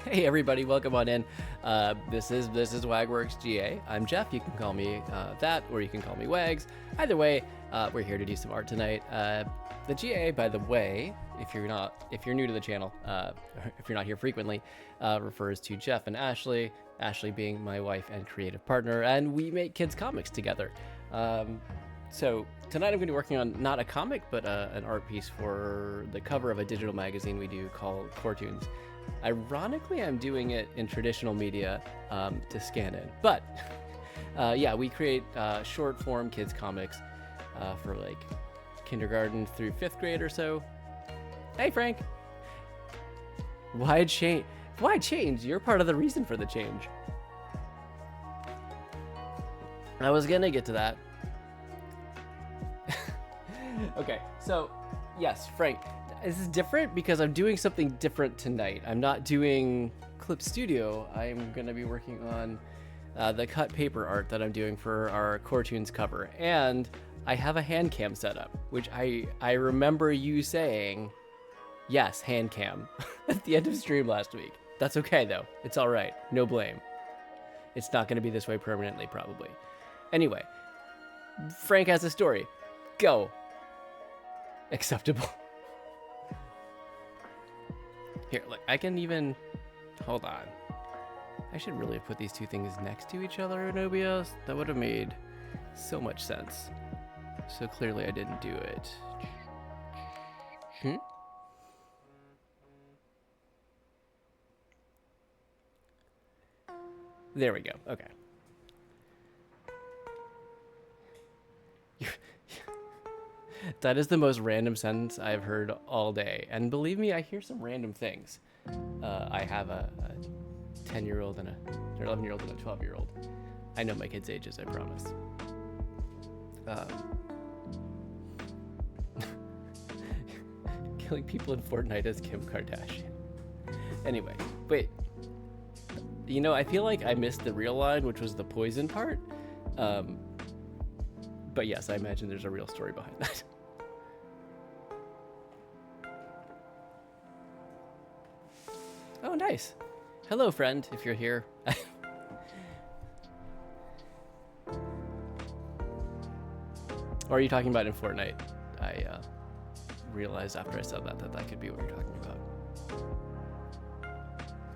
Hey everybody, welcome on in. This is Wagworks GA. I'm Jeff. You can call me that, or you can call me Wags. Either way, we're here to do some art tonight. The GA, by the way, if you're new to the channel, if you're not here frequently, refers to Jeff and Ashley. Ashley being my wife and creative partner, and we make kids comics together. So tonight I'm going to be working on not a comic, but an art piece for the cover of a digital magazine we do called CoreToons. Ironically, I'm doing it in traditional media to scan in. But yeah, we create short form kids comics for like kindergarten through 5th grade or so. Hey, Frank. Why change? Why change? You're part of the reason for the change. I was gonna get to that. Okay, so yes, Frank. This is different because I'm doing something different tonight. I'm not doing Clip Studio. I'm going to be working on the cut paper art that I'm doing for our CoreToons cover. And I have a hand cam set up, which I remember you saying, yes, hand cam, at the end of stream last week. That's okay, though. It's all right. No blame. It's not going to be this way permanently, probably. Anyway, Frank has a story. Go. Acceptable. Here, look, I can even, hold on. I should really have put these two things next to each other, Anobios. That would have made so much sense. So clearly I didn't do it. There we go, okay. That is the most random sentence I've heard all day. And believe me, I hear some random things. I have a 10-year-old and an 11-year-old and a 12-year-old. I know my kids' ages, I promise. Killing people in Fortnite as Kim Kardashian. Anyway, wait. You know, I feel like I missed the real line, which was the poison part. But yes, I imagine there's a real story behind that. Oh, nice. Hello, friend, if you're here. Or are you talking about in Fortnite? I realized after I said that could be what you're talking about.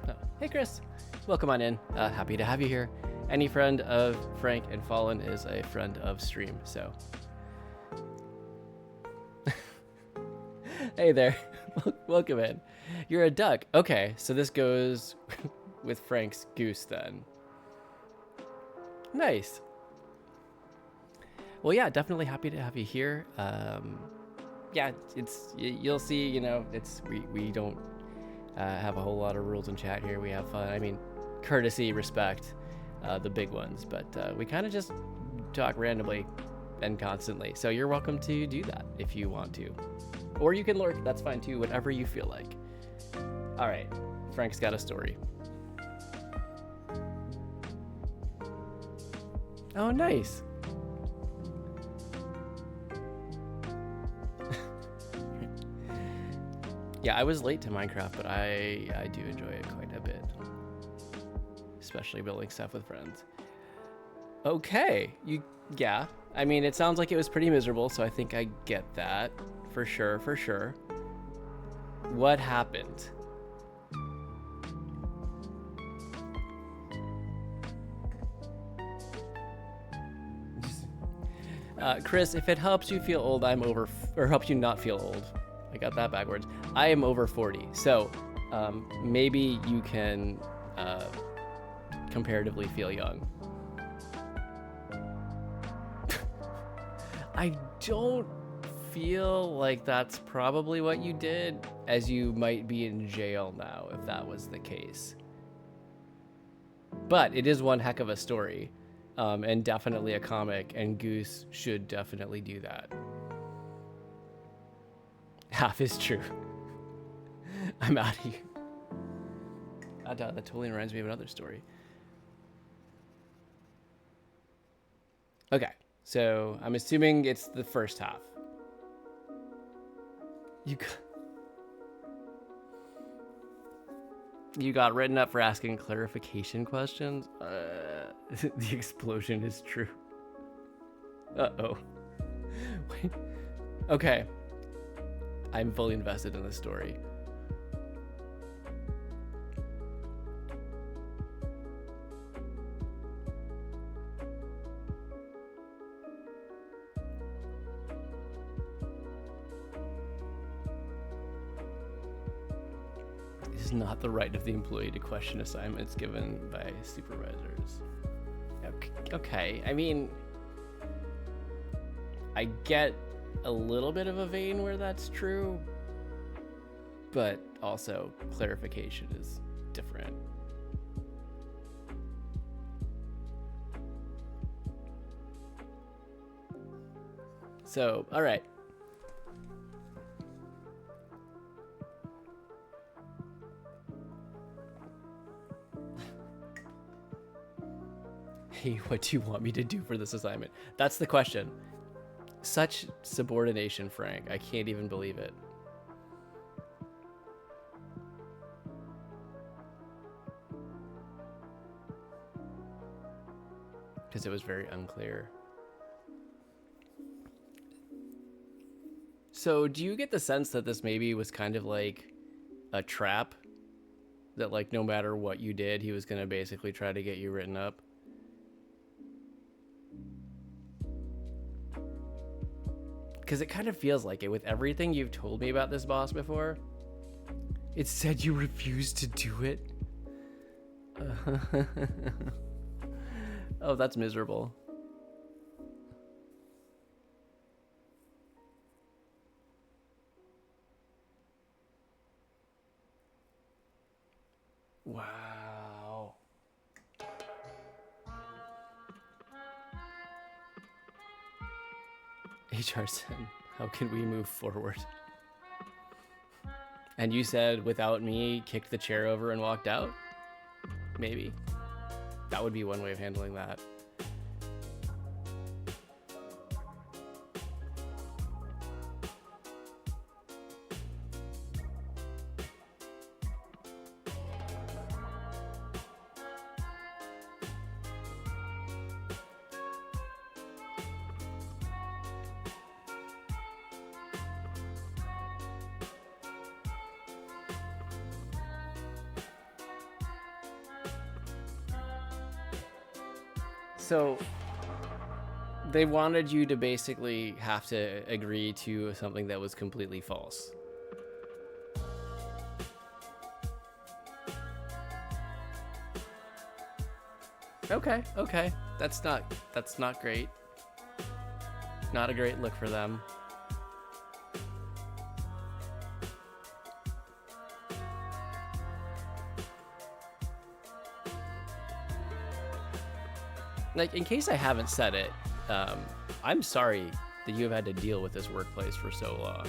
Oh, hey, Chris. Welcome on in. Happy to have you here. Any friend of Frank and Fallen is a friend of stream, so. Hey there. Welcome in. You're a duck. Okay, so this goes with Frank's goose then. Nice. Well, yeah, definitely happy to have you here. Yeah, you'll see, you know, we don't have a whole lot of rules in chat here. We have fun. I mean, courtesy, respect, the big ones, but we kind of just talk randomly and constantly. So you're welcome to do that if you want to. Or you can lurk, that's fine too, whatever you feel like. All right, Frank's got a story. Oh, nice. Yeah, I was late to Minecraft, but I do enjoy it quite a bit. Especially building stuff with friends. Okay, yeah. I mean, it sounds like it was pretty miserable, so I think I get that. For sure. What happened? Chris, if it helps you feel old, or helps you not feel old. I got that backwards. I am over 40, so maybe you can comparatively feel young. I don't feel like that's probably what you did, as you might be in jail now if that was the case. But it is one heck of a story, and definitely a comic, and Goose should definitely do that. Half is true. I'm out of here. That totally reminds me of another story. Okay, so I'm assuming it's the first half. You got written up for asking clarification questions? The explosion is true. Uh-oh. Wait. Okay. I'm fully invested in this story. It is not the right of the employee to question assignments given by supervisors. Okay. I mean, I get a little bit of a vein where that's true, but also clarification is different. So, all right. Hey, what do you want me to do for this assignment? That's the question. Such subordination, Frank. I can't even believe it. Because it was very unclear. So do you get the sense that this maybe was kind of like a trap? That like no matter what you did, he was going to basically try to get you written up? Because it kind of feels like it with everything you've told me about this boss before. It said you refused to do it. Oh, that's miserable. Wow. HR said, how can we move forward? And you said, without me, kicked the chair over and walked out? Maybe. That would be one way of handling that. So they wanted you to basically have to agree to something that was completely false. Okay. That's not great. Not a great look for them. Like, in case I haven't said it, I'm sorry that you have had to deal with this workplace for so long.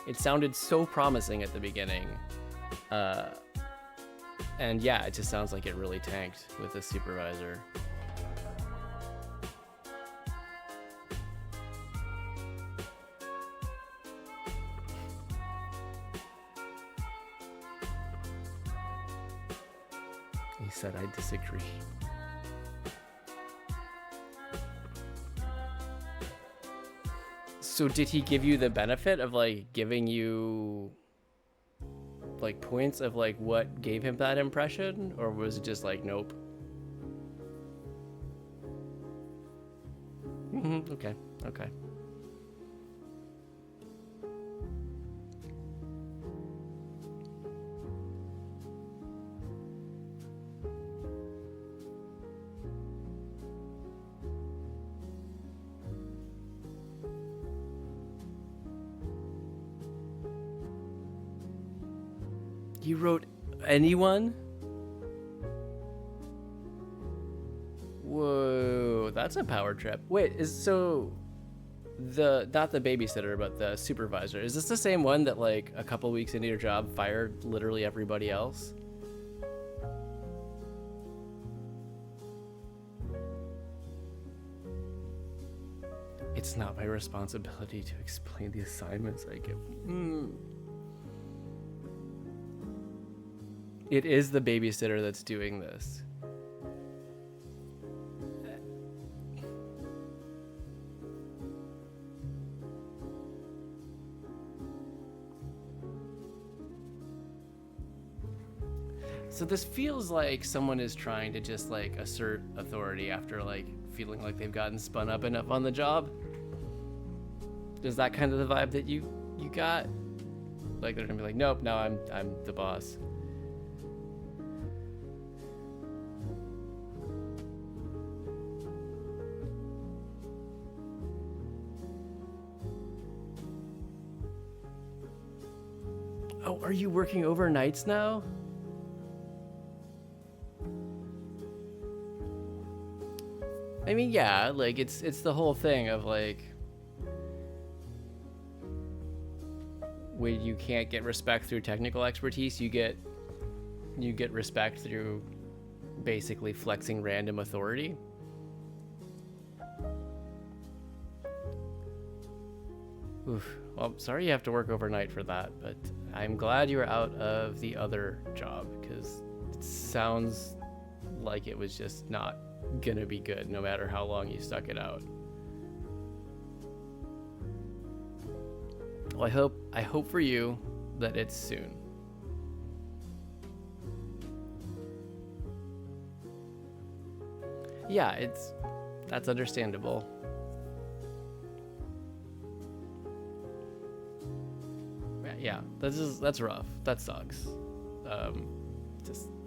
It sounded so promising at the beginning. And yeah, it just sounds like it really tanked with the supervisor. He said, I disagree. So did he give you the benefit of like giving you like points of like what gave him that impression, or was it just like nope? Okay. You wrote anyone? Whoa, that's a power trip. Wait, not the babysitter, but the supervisor. Is this the same one that like a couple weeks into your job fired literally everybody else? It's not my responsibility to explain the assignments I give. It is the babysitter that's doing this. So this feels like someone is trying to just like assert authority after like feeling like they've gotten spun up enough on the job. Is that kind of the vibe that you got? Like they're gonna be like, nope, no, I'm the boss. Oh, are you working overnights now? I mean, yeah, like it's the whole thing of like when you can't get respect through technical expertise, you get respect through basically flexing random authority. Oof. Well, sorry you have to work overnight for that, but I'm glad you're out of the other job because it sounds like it was just not gonna be good no matter how long you stuck it out. Well, I hope for you that it's soon. Yeah, that's understandable. Yeah, that's rough. That sucks.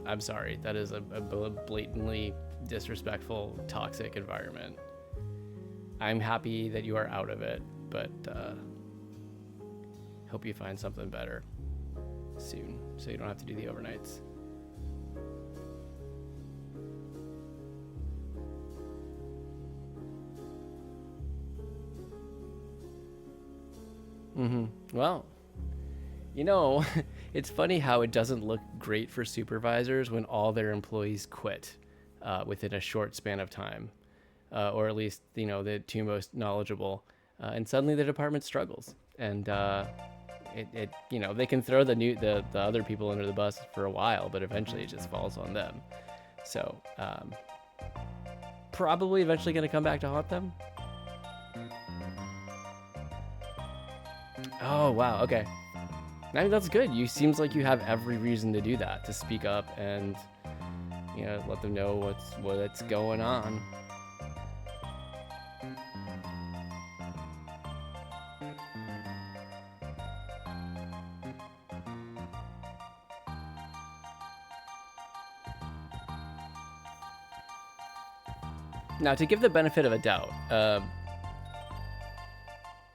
I'm sorry. That is a blatantly disrespectful, toxic environment. I'm happy that you are out of it, but hope you find something better soon so you don't have to do the overnights. Well, you know, it's funny how it doesn't look great for supervisors when all their employees quit within a short span of time, or at least, you know, the two most knowledgeable, and suddenly the department struggles. And it you know, they can throw the other people under the bus for a while, but eventually it just falls on them. So probably eventually going to come back to haunt them. Oh wow, okay. I mean, that's good. You seems like you have every reason to do that, to speak up and, you know, let them know what's going on. Now, to give the benefit of a doubt,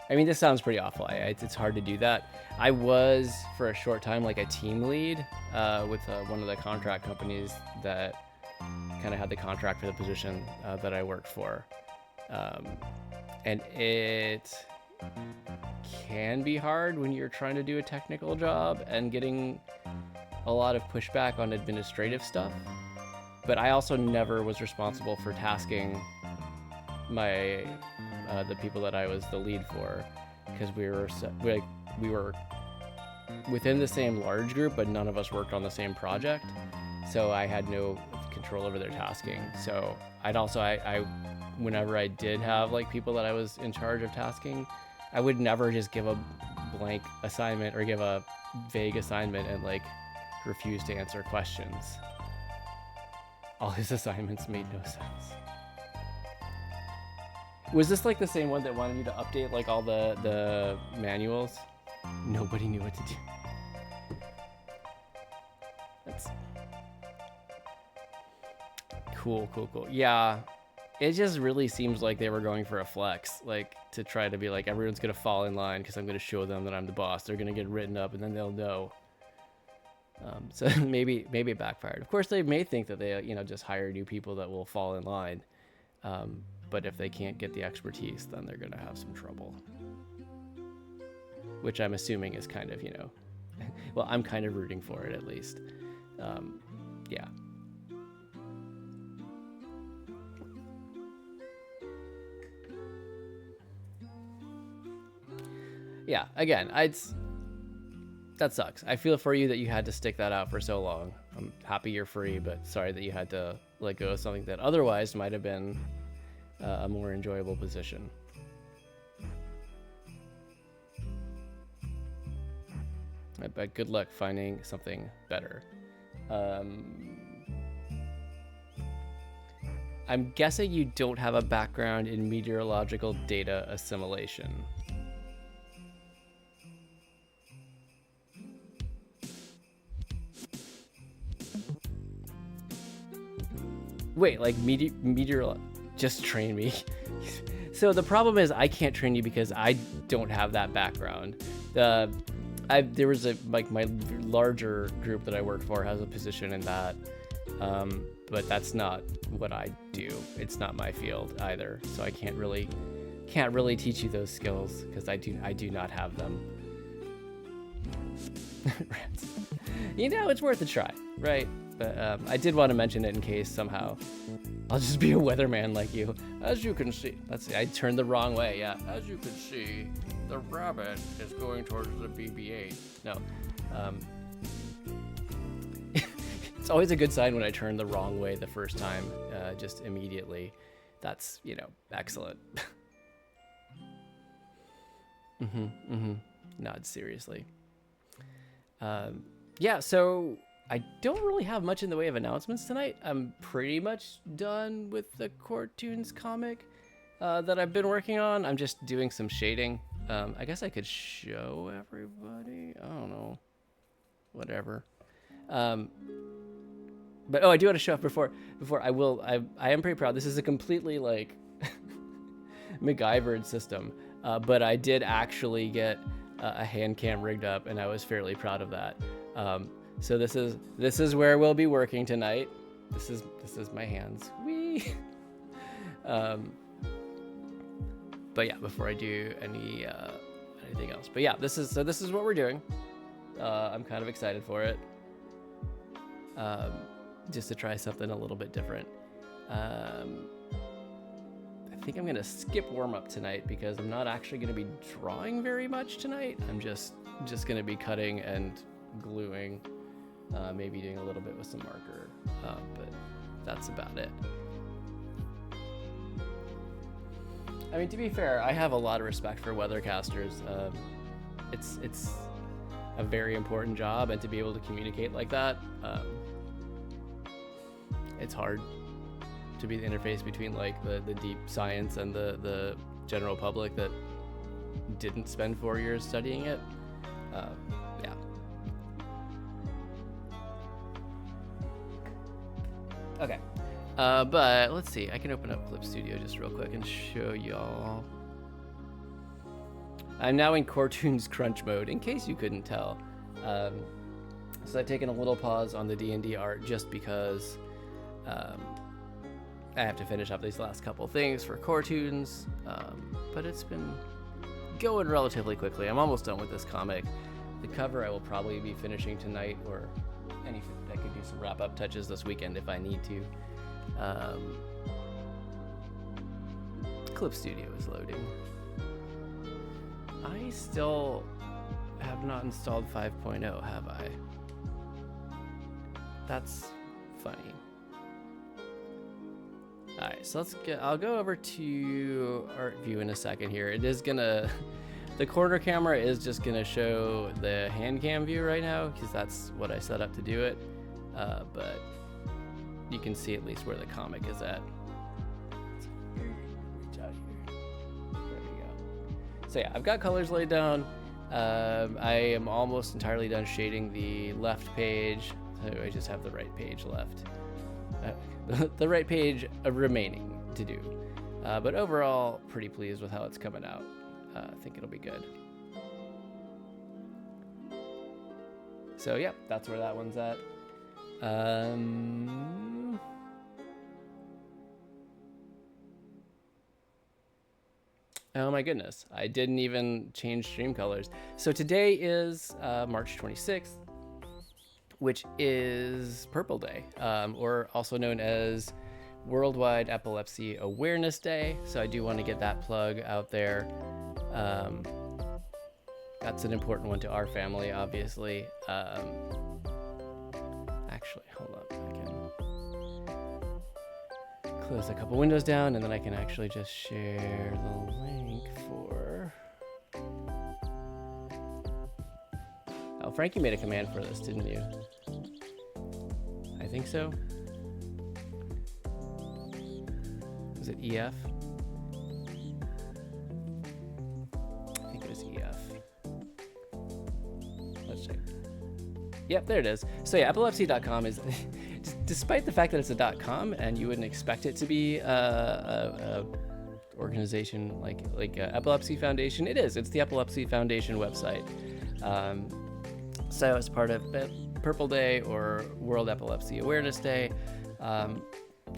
I mean, this sounds pretty awful. It's hard to do that. I was, for a short time, like a team lead with one of the contract companies that kind of had the contract for the position that I worked for. And it can be hard when you're trying to do a technical job and getting a lot of pushback on administrative stuff. But I also never was responsible for tasking my the people that I was the lead for, because we were within the same large group, but none of us worked on the same project, so I had no control over their tasking. So I whenever I did have like people that I was in charge of tasking, I would never just give a blank assignment or give a vague assignment and like refuse to answer questions. All his assignments made no sense. Was this like the same one that wanted you to update like all the manuals? Nobody knew what to do. That's cool. Yeah, it just really seems like they were going for a flex, like to try to be like, everyone's gonna fall in line because I'm gonna show them that I'm the boss. They're gonna get written up and then they'll know. So maybe it backfired. Of course, they may think that they, you know, just hire new people that will fall in line. But if they can't get the expertise, then they're going to have some trouble. Which I'm assuming is kind of, you know, well, I'm kind of rooting for it at least. Yeah. Yeah, again, that sucks. I feel for you that you had to stick that out for so long. I'm happy you're free, but sorry that you had to let go of something that otherwise might have been a more enjoyable position. But good luck finding something better. I'm guessing you don't have a background in meteorological data assimilation. Wait, like meteor, just train me. So the problem is I can't train you because I don't have that background. There was my larger group that I work for has a position in that, but that's not what I do. It's not my field either, so I can't really teach you those skills because I do not have them. It's worth a try, right? But I did want to mention it in case somehow I'll just be a weatherman like you. As you can see, I turned the wrong way. Yeah, as you can see, the rabbit is going towards the BB-8. No, it's always a good sign when I turn the wrong way the first time, just immediately. That's excellent. Not seriously. Yeah, so I don't really have much in the way of announcements tonight. I'm pretty much done with the CoreToons comic that I've been working on. I'm just doing some shading. I guess I could show everybody. I don't know. Whatever. But I do want to show up before I will. I am pretty proud. This is a completely like MacGyvered system, but I did actually get a hand cam rigged up, and I was fairly proud of that. So this is where we'll be working tonight. This is my hands. Whee! But yeah, before I do anything else. But yeah, this is what we're doing. I'm kind of excited for it. Just to try something a little bit different. I think I'm gonna skip warm-up tonight because I'm not actually gonna be drawing very much tonight. I'm just gonna be cutting and gluing, maybe doing a little bit with some marker, but that's about it. I mean, to be fair, I have a lot of respect for weathercasters. It's a very important job, and to be able to communicate like that, it's hard to be the interface between like the deep science and the general public that didn't spend 4 years studying it. Yeah. Okay. But let's see. I can open up Clip Studio just real quick and show y'all. I'm now in CoreToons crunch mode, in case you couldn't tell. So I've taken a little pause on the D&D art just because I have to finish up these last couple things for CoreToons, but it's been going relatively quickly. I'm almost done with this comic. The cover I will probably be finishing tonight, or I could do some wrap-up touches this weekend if I need to. Clip Studio is loading. I still have not installed 5.0, have I? That's funny. All right, so I'll go over to Art View in a second here. It is gonna, the corner camera is just gonna show the hand cam view right now because that's what I set up to do it. But you can see at least where the comic is at. Reach out here. There we go. So yeah, I've got colors laid down. I am almost entirely done shading the left page. So I just have the right page left. The right page remaining to do. But overall, pretty pleased with how it's coming out. I think it'll be good. So yeah, that's where that one's at. Oh my goodness, I didn't even change stream colors. So today is March 26th, which is Purple Day, or also known as Worldwide Epilepsy Awareness Day. So I do want to get that plug out there. That's an important one to our family, obviously. I actually, hold on. I can close a couple windows down, and then I can actually just share the link for... Oh, Frankie made a command for this, didn't you? I think so. Was it EF? I think it was EF. Let's check. Yep, there it is. So yeah, epilepsy.com is, despite the fact that it's a .com and you wouldn't expect it to be a organization like Epilepsy Foundation, it is. It's the Epilepsy Foundation website. So as part of Purple Day or World Epilepsy Awareness Day,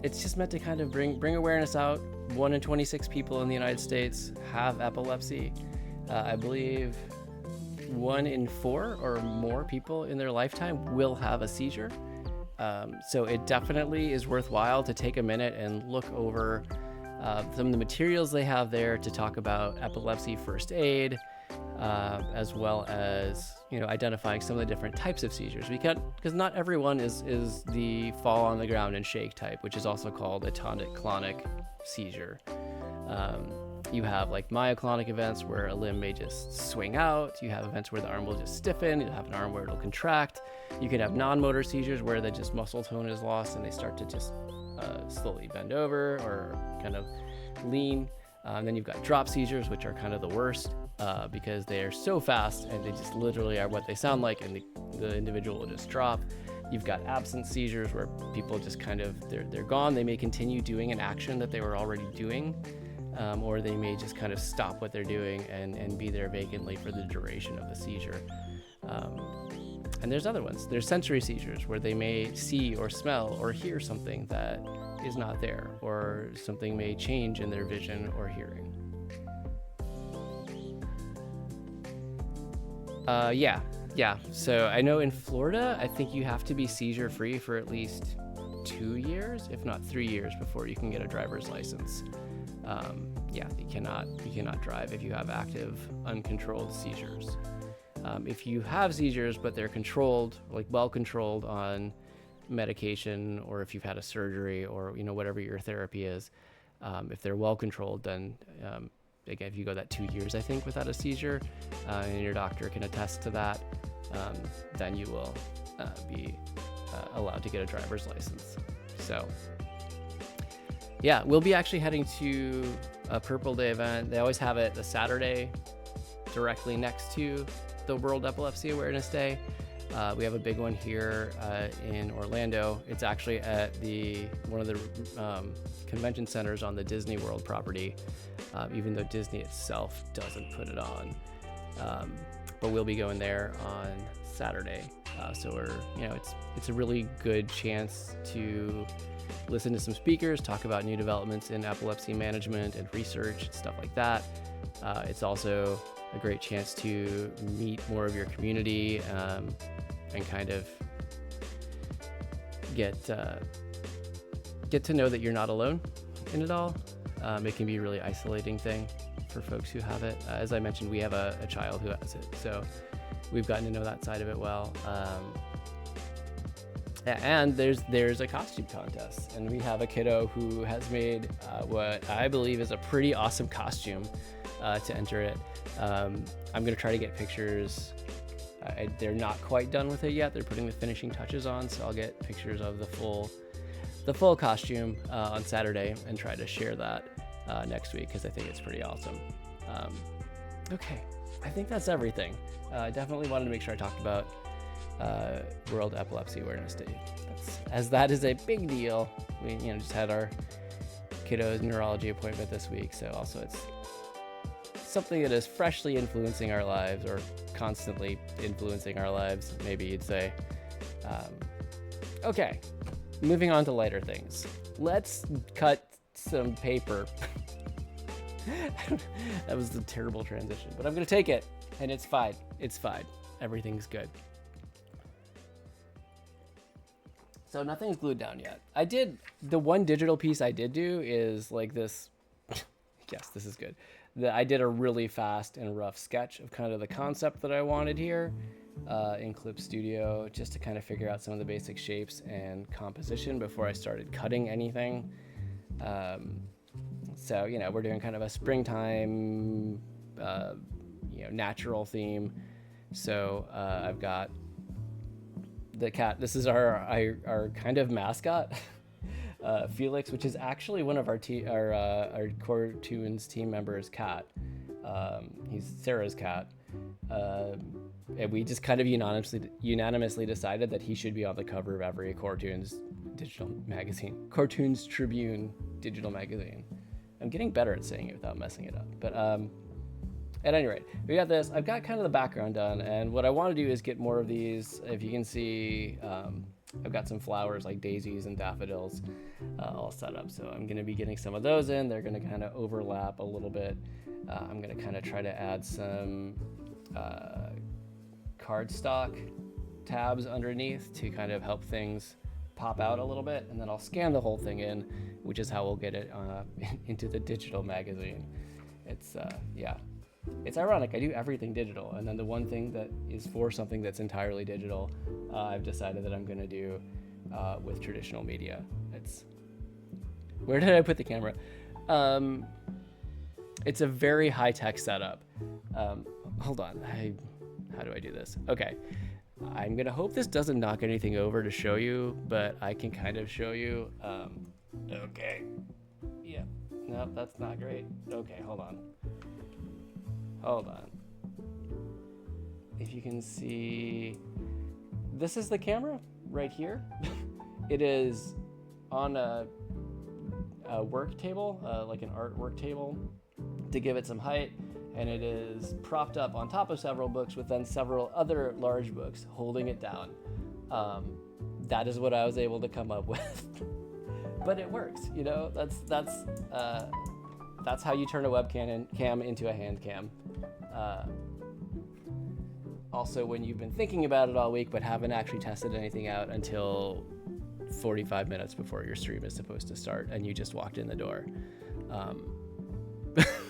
it's just meant to kind of bring awareness out. 1 in 26 people in the United States have epilepsy. I believe 1 in 4 or more people in their lifetime will have a seizure. So it definitely is worthwhile to take a minute and look over some of the materials they have there to talk about epilepsy first aid, as well as identifying some of the different types of seizures. Because not everyone is the fall on the ground and shake type, which is also called a tonic-clonic seizure. You have like myoclonic events where a limb may just swing out. You have events where the arm will just stiffen. You have an arm where it'll contract. You can have non-motor seizures where the just muscle tone is lost and they start to just slowly bend over or kind of lean. Then you've got drop seizures, which are kind of the worst because they are so fast and they just literally are what they sound like, and the individual will just drop. You've got absence seizures where people just kind of, they're gone. They may continue doing an action that they were already doing, or they may just kind of stop what they're doing and be there vacantly for the duration of the seizure. And there's other ones. There's sensory seizures where they may see or smell or hear something that is not there, or something may change in their vision or hearing. Yeah. So I know in Florida, I think you have to be seizure free for at least 2 years, if not 3 years, before you can get a driver's license. You cannot drive if you have active, uncontrolled seizures. If you have seizures, but they're controlled, like well controlled on medication, or if you've had a surgery or, whatever your therapy is, if they're well controlled, then, again, if you go that 2 years, I think, without a seizure, and your doctor can attest to that, then you will be allowed to get a driver's license. So, yeah, we'll be actually heading to a Purple Day event. They always have it the Saturday directly next to the World Epilepsy Awareness Day. We have a big one here in Orlando. It's actually at one of the convention centers on the Disney World property, even though Disney itself doesn't put it on. But we'll be going there on Saturday. So it's a really good chance to listen to some speakers, talk about new developments in epilepsy management and research, stuff like that. It's also a great chance to meet more of your community and kind of get to know that you're not alone in it all. It can be a really isolating thing for folks who have it. As I mentioned, we have a child who has it, so we've gotten to know that side of it well. And there's a costume contest, and we have a kiddo who has made what I believe is a pretty awesome costume to enter it. I'm gonna try to get pictures. They're not quite done with it yet. They're putting the finishing touches on, so I'll get pictures of the full costume on Saturday and try to share that next week, because I think it's pretty awesome. Okay, I think that's everything. I definitely wanted to make sure I talked about World Epilepsy Awareness Day, as that is a big deal. We just had our kiddo's neurology appointment this week, so also it's something that is freshly influencing our lives, or constantly influencing our lives, maybe you'd say. Okay, moving on to lighter things. Let's cut some paper. That was a terrible transition, but I'm gonna take it, and it's fine. It's fine. Everything's good. So nothing's glued down yet. The one digital piece I did do is like this. Yes, this is good. I did a really fast and rough sketch of kind of the concept that I wanted here. in Clip Studio just to kind of figure out some of the basic shapes and composition before I started cutting anything. So, you know, we're doing kind of a springtime, you know, natural theme. So I've got the cat. This is our kind of mascot, Felix, which is actually one of our CoreToons team members' cat. He's Sarah's cat. And we just kind of unanimously decided that he should be on the cover of every CoreToons digital magazine, CoreToons Tribune digital magazine. I'm getting better at saying it without messing it up. But at any rate, we got this. I've got kind of the background done, and what I want to do is get more of these. If you can see, I've got some flowers like daisies and daffodils all set up. So I'm going to be getting some of those in. They're going to kind of overlap a little bit. I'm going to kind of try to add some cardstock tabs underneath to kind of help things pop out a little bit, and then I'll scan the whole thing in, which is how we'll get it into the digital magazine. It's yeah, it's ironic. I do everything digital, and then the one thing that is for something that's entirely digital, I've decided that I'm going to do with traditional media. It's where did I put the camera? It's a very high-tech setup. Hold on, how do I do this? Okay, I'm gonna hope this doesn't knock anything over to show you, but I can kind of show you. Okay, yeah, no, that's not great. Okay, hold on. If you can see, this is the camera right here. It is on a work table, like an art work table, to give it some height, and it is propped up on top of several books with then several other large books holding it down. That is what I was able to come up with. But it works, you know. That's how you turn a webcam into a hand cam. Also, when you've been thinking about it all week but haven't actually tested anything out until 45 minutes before your stream is supposed to start, and you just walked in the door.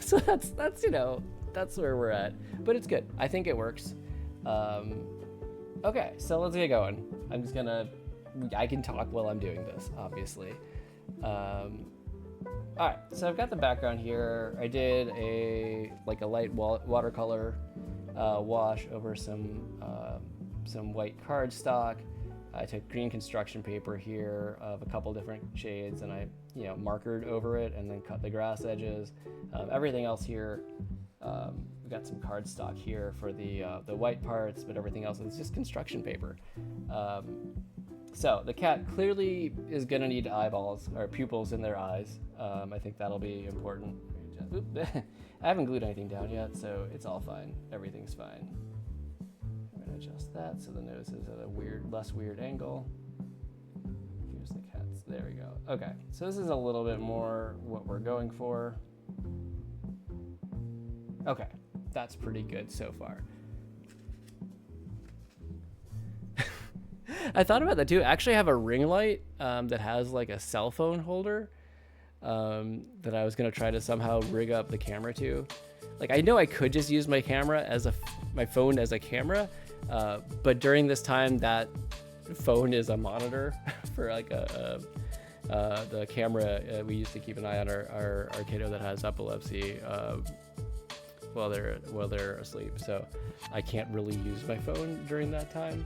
So that's you know, that's where we're at, but it's good. I think it works. Okay, so let's get going. I can talk while I'm doing this, obviously. All right, so I've got the background here. I did a light watercolor wash over some white cardstock. I took green construction paper here of a couple different shades, and I, you know, markered over it and then cut the grass edges. Everything else here, we got some cardstock here for the white parts, but everything else is just construction paper. So the cat clearly is gonna need eyeballs or pupils in their eyes. I think that'll be important. I haven't glued anything down yet, so it's all fine. Everything's fine. Adjust that so the nose is at a less weird angle. Here's the cats. There we go. Okay, so this is a little bit more what we're going for. Okay, that's pretty good so far. I thought about that too. I actually have a ring light that has like a cell phone holder that I was gonna try to somehow rig up the camera to. Like, I know I could just use my camera as my phone as a camera. But during this time, that phone is a monitor for like the camera. We used to keep an eye on our kiddo that has epilepsy while they're asleep. So I can't really use my phone during that time.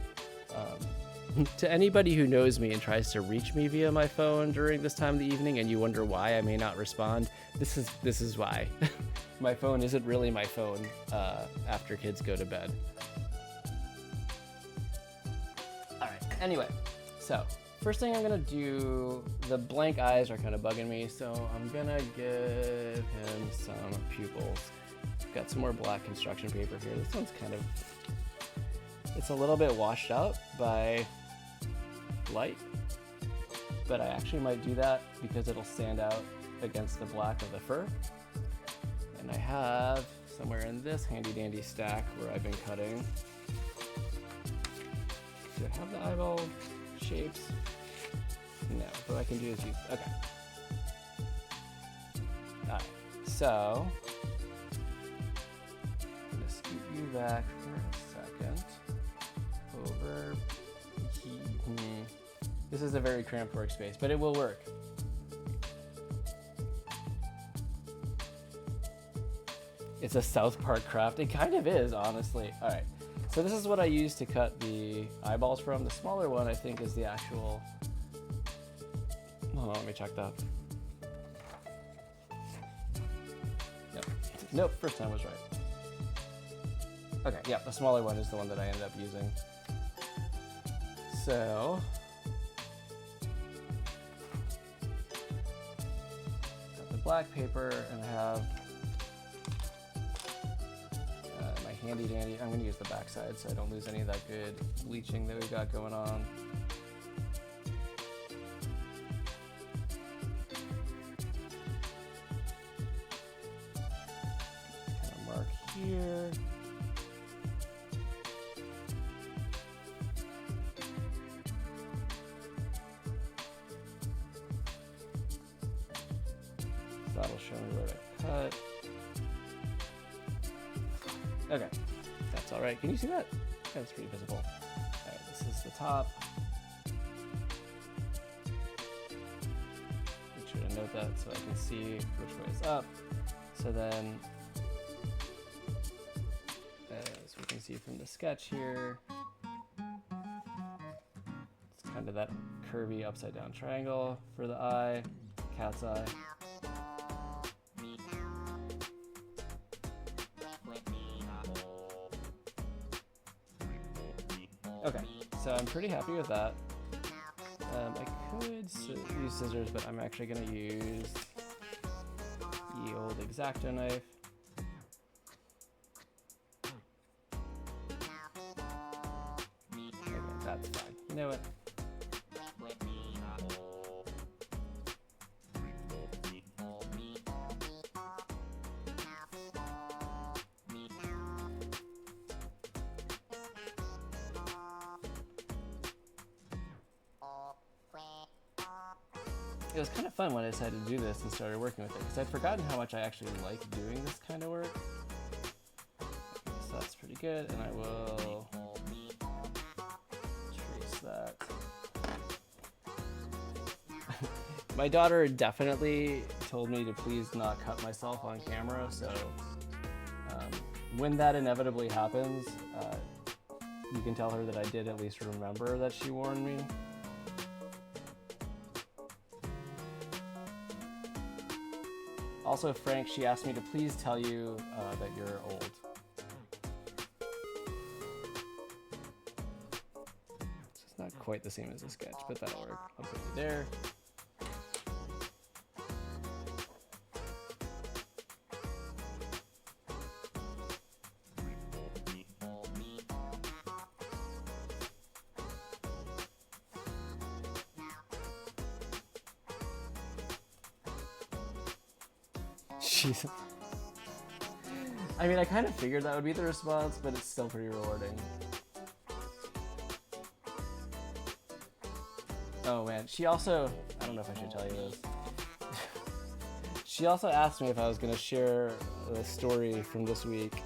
To anybody who knows me and tries to reach me via my phone during this time of the evening, and you wonder why I may not respond, this is why. My phone isn't really my phone after kids go to bed. Anyway, so first thing I'm gonna do, the blank eyes are kind of bugging me, so I'm gonna give him some pupils. Got some more black construction paper here. This one's kind of, it's a little bit washed out by light, but I actually might do that because it'll stand out against the black of the fur. And I have somewhere in this handy dandy stack where I've been cutting. Do I have the eyeball shapes? No, but I can do is use, okay. Alright, so I'm gonna scoot you back for a second. This is a very cramped workspace, but it will work. It's a South Park craft. It kind of is, honestly. All right. So this is what I use to cut the eyeballs from. The smaller one, I think, is the actual... Hold on, let me check that. Nope, first time was right. Okay, yeah, the smaller one is the one that I ended up using. So... got the black paper, and I have my handy dandy. I'm going to use the back side so I don't lose any of that good bleaching that we got going on. Here. So that'll show me where to cut. Okay, that's all right. Can you see that? That's pretty visible. All right, this is the top. Make sure to note that so I can see which way is up. So then, as we can see from the sketch here, it's kind of that curvy upside down triangle for the eye, cat's eye. Okay, so I'm pretty happy with that. I could use scissors, but I'm actually going to use the old X-Acto knife. Okay, that's fine. You know what? It was kind of fun when I decided to do this and started working with it, because I'd forgotten how much I actually like doing this kind of work. Okay, so that's pretty good, and I will trace that. My daughter definitely told me to please not cut myself on camera, so when that inevitably happens, you can tell her that I did at least remember that she warned me. Also, Frank, she asked me to please tell you that you're old. It's not quite the same as a sketch, but that'll work. I'll put you there. Jeez. I mean, I kind of figured that would be the response, but it's still pretty rewarding. Oh man, she also, I don't know if I should tell you this. She also asked me if I was going to share the story from this week.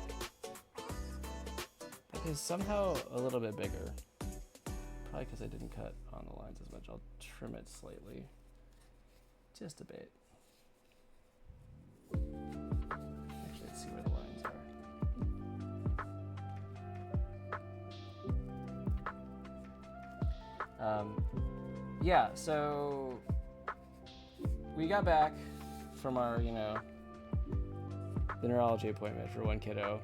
It is somehow a little bit bigger. Probably because I didn't cut on the lines as much. I'll trim it slightly. Just a bit. Actually, let's see where the lines are. Yeah, so we got back from our, the neurology appointment for one kiddo.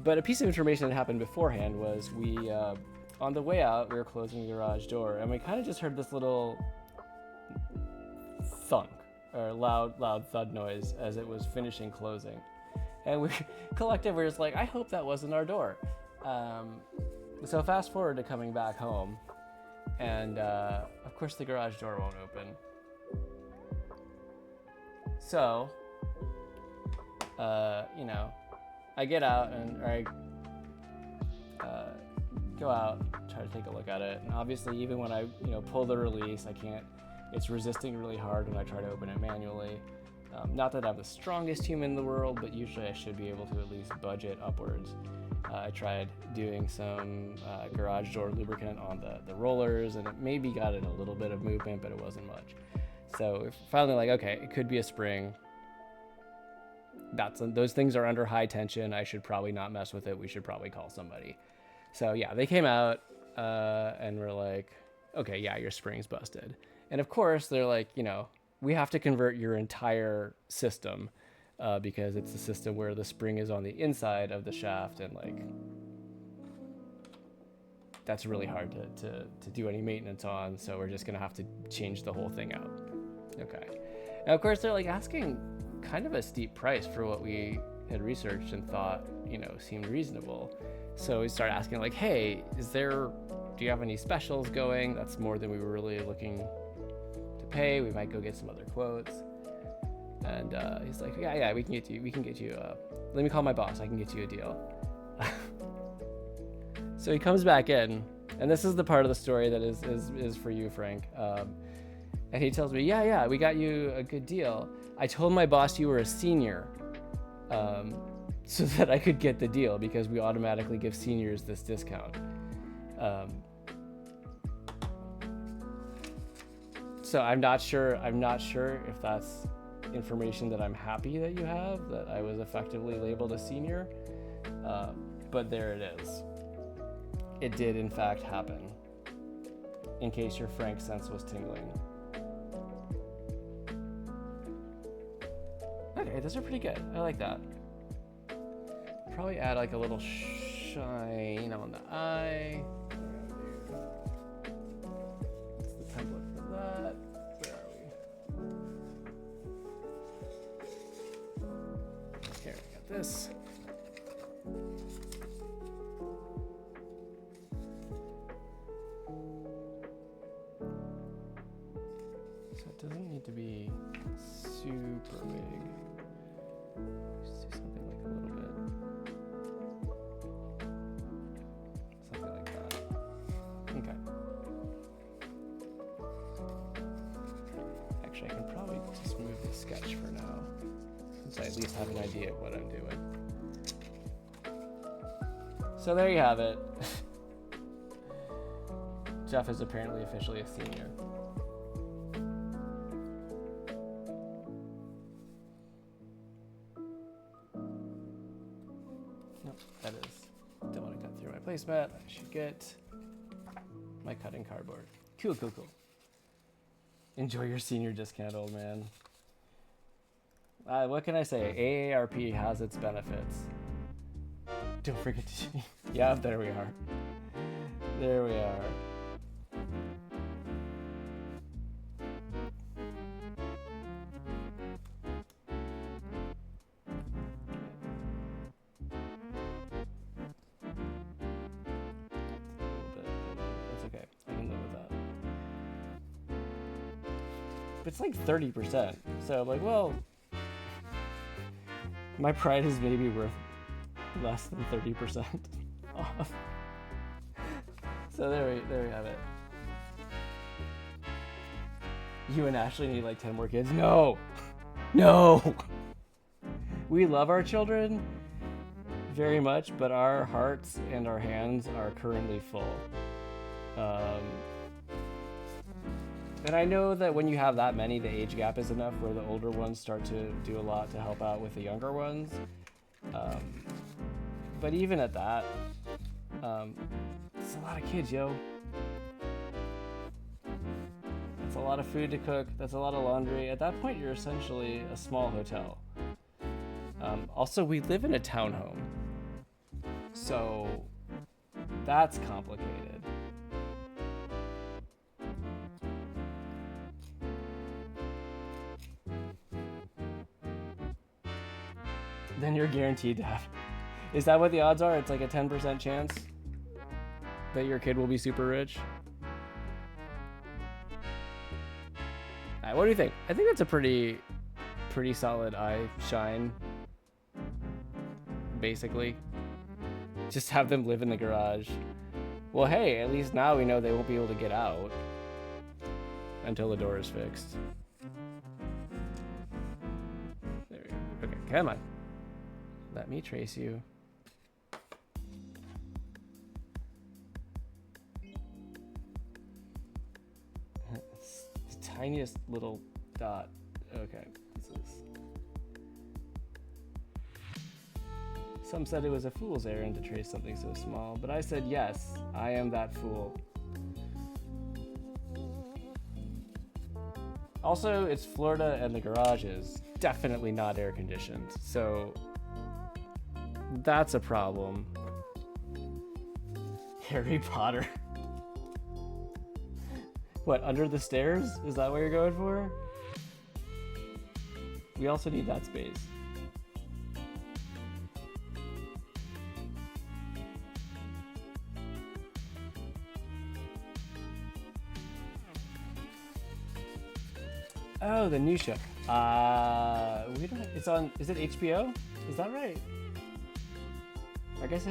But a piece of information that happened beforehand was we, on the way out, we were closing the garage door, and we kind of just heard this little thunk, or loud thud noise as it was finishing closing. And we collectively were just like, I hope that wasn't our door. So fast forward to coming back home, and of course the garage door won't open. So, I get out and I go out, try to take a look at it, and obviously even when I pull the release, I can't. It's resisting really hard when I try to open it manually. Not that I'm the strongest human in the world, but usually I should be able to at least budge it upwards. I tried doing some garage door lubricant on the rollers, and it maybe got in a little bit of movement, but it wasn't much. So we're finally like, okay, it could be a spring. Those things are under high tension. I should probably not mess with it. We should probably call somebody. So yeah, they came out and were like, okay, yeah, your spring's busted. And of course, they're like, we have to convert your entire system because it's a system where the spring is on the inside of the shaft, and like that's really hard to do any maintenance on. So we're just gonna have to change the whole thing out. Okay. And of course, they're like asking kind of a steep price for what we had researched and thought, seemed reasonable. So we started asking like, hey, do you have any specials going? That's more than we were really looking to pay. We might go get some other quotes. And he's like, yeah, we can get you, let me call my boss. I can get you a deal. So he comes back in, and this is the part of the story that is for you, Frank. And he tells me, yeah, we got you a good deal. I told my boss you were a senior, so that I could get the deal, because we automatically give seniors this discount. So I'm not sure if that's information that I'm happy that you have, that I was effectively labeled a senior, but there it is. It did in fact happen, in case your Frank sense was tingling. Okay, those are pretty good. I like that. Probably add like a little shine on the eye. What's the template for that? Where are we? Here, we got this. So it doesn't need to be super big. Just do something like a little bit. Something like that. Okay. Actually, I can probably just move the sketch for now, since I at least have an idea of what I'm doing. So there you have it. Jeff is apparently officially a senior. That is, don't want to cut through my placemat. I should get my cutting cardboard. Cool. Enjoy your senior discount, old man. What can I say? AARP has its benefits. Don't forget to... Yeah, there we are. There we are. It's like 30%. So I'm like, well, my pride is maybe worth less than 30% off. So there we have it. You and Ashley need like 10 more kids? No. We love our children very much, but our hearts and our hands are currently full. And I know that when you have that many, the age gap is enough where the older ones start to do a lot to help out with the younger ones. But even at that, it's a lot of kids, yo. That's a lot of food to cook. That's a lot of laundry. At that point, you're essentially a small hotel. Also, we live in a townhome, so that's complicated. Then you're guaranteed to have. Is that what the odds are? It's like a 10% chance that your kid will be super rich? What do you think? I think that's a pretty solid eye shine. Basically. Just have them live in the garage. Well, hey, at least now we know they won't be able to get out until the door is fixed. There we go. Okay, come on. Let me trace you. tiniest little dot. Okay, this is... Some said it was a fool's errand to trace something so small, but I said yes, I am that fool. Also, it's Florida and the garage is definitely not air conditioned, so that's a problem. Harry Potter. What, under the stairs? Is that what you're going for? We also need that space. Oh, the new show. We don't. It's on. Is it HBO? Is that right? I guess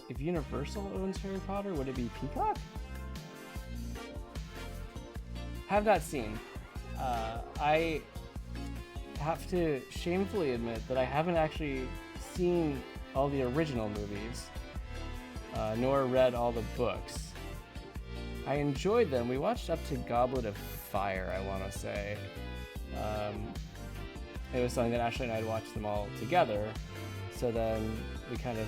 if Universal owns Harry Potter, would it be Peacock? Have not seen. I have to shamefully admit that I haven't actually seen all the original movies, nor read all the books. I enjoyed them. We watched up to Goblet of Fire, I want to say. It was something that Ashley and I had watched them all together. So then we kind of,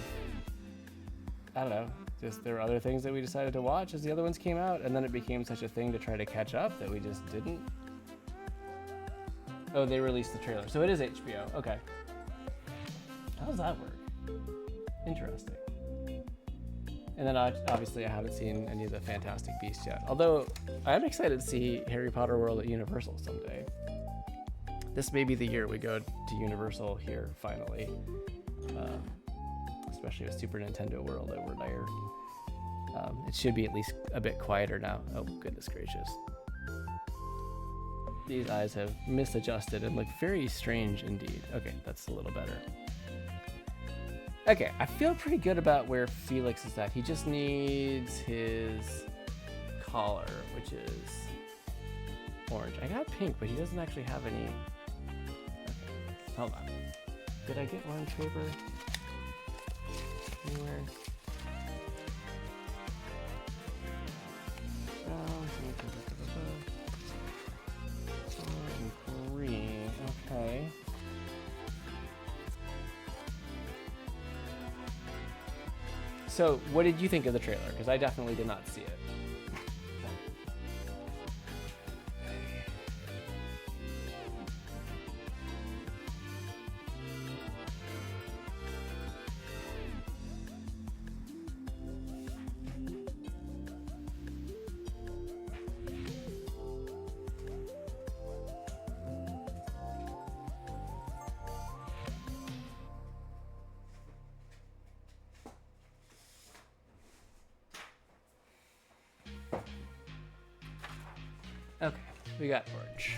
I don't know, just there were other things that we decided to watch as the other ones came out, and then it became such a thing to try to catch up that we just didn't. Oh, they released the trailer. So it is HBO. Okay. How does that work? Interesting. And then obviously I haven't seen any of the Fantastic Beasts yet. Although I am excited to see Harry Potter World at Universal someday. This may be the year we go to Universal here finally. Especially with Super Nintendo World over there. It should be at least a bit quieter now. Oh, goodness gracious. These eyes have misadjusted and look very strange indeed. Okay, that's a little better. Okay, I feel pretty good about where Felix is at. He just needs his collar, which is orange. I got pink, but he doesn't actually have any. Okay, hold on. Did I get orange paper anywhere? Green, okay. So, what did you think of the trailer? Because I definitely did not see it. Okay, we got orange.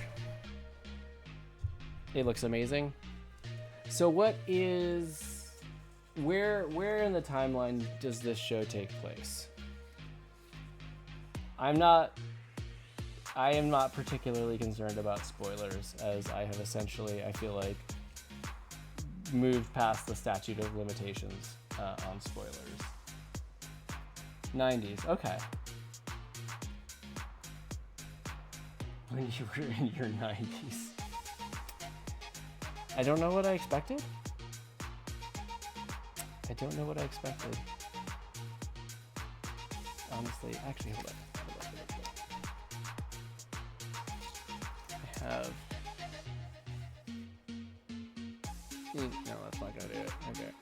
It looks amazing. So what is, where in the timeline does this show take place? I am not particularly concerned about spoilers, as I have essentially, I feel like, moved past the statute of limitations on spoilers. 90s, okay. When you were in your 90s. I don't know what I expected. Honestly, actually, hold on. I have... No, that's not gonna do it. Okay.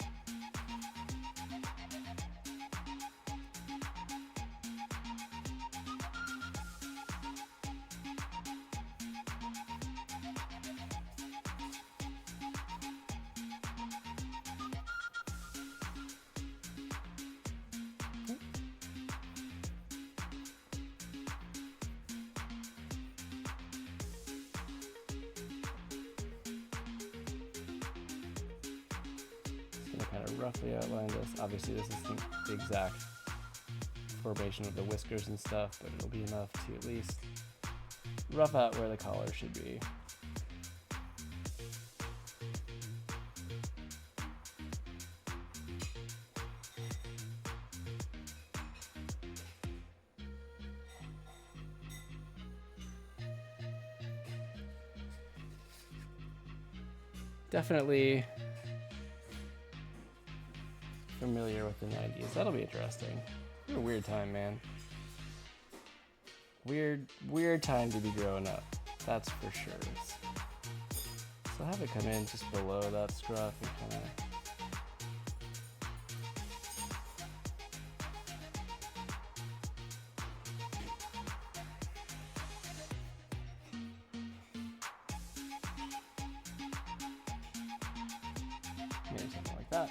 Kind of roughly outline this. Obviously this isn't the exact formation of the whiskers and stuff, but it'll be enough to at least rough out where the collar should be. definitely familiar with the 90s. That'll be interesting. What a weird time, man. Weird time to be growing up. That's for sure. So have it come in just below that scruff and kind of. Maybe something like that.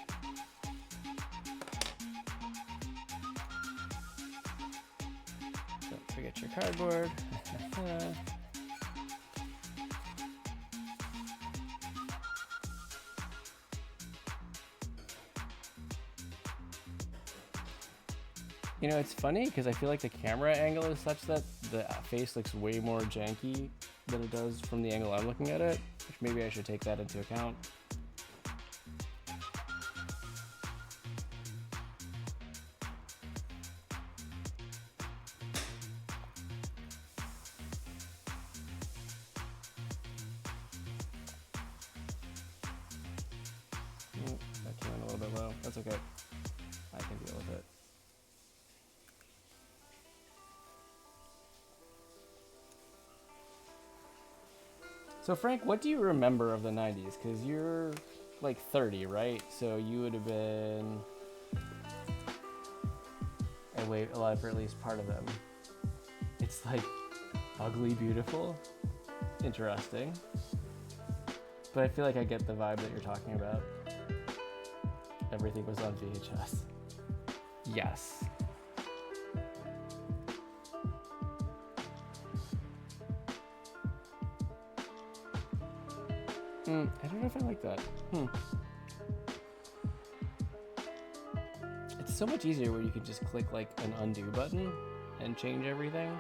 Don't forget your cardboard. You know, it's funny because I feel like the camera angle is such that the face looks way more janky than it does from the angle I'm looking at it, which maybe I should take that into account. That came in a little bit low. That's okay. I can deal with it. So Frank, what do you remember of the 90s? Because you're like 30, right? So you would have been alive for at least part of them. It's like ugly beautiful. Interesting. But I feel like I get the vibe that you're talking about. Everything was on VHS. Yes. I don't know if I like that. It's so much easier where you can just click like an undo button and change everything.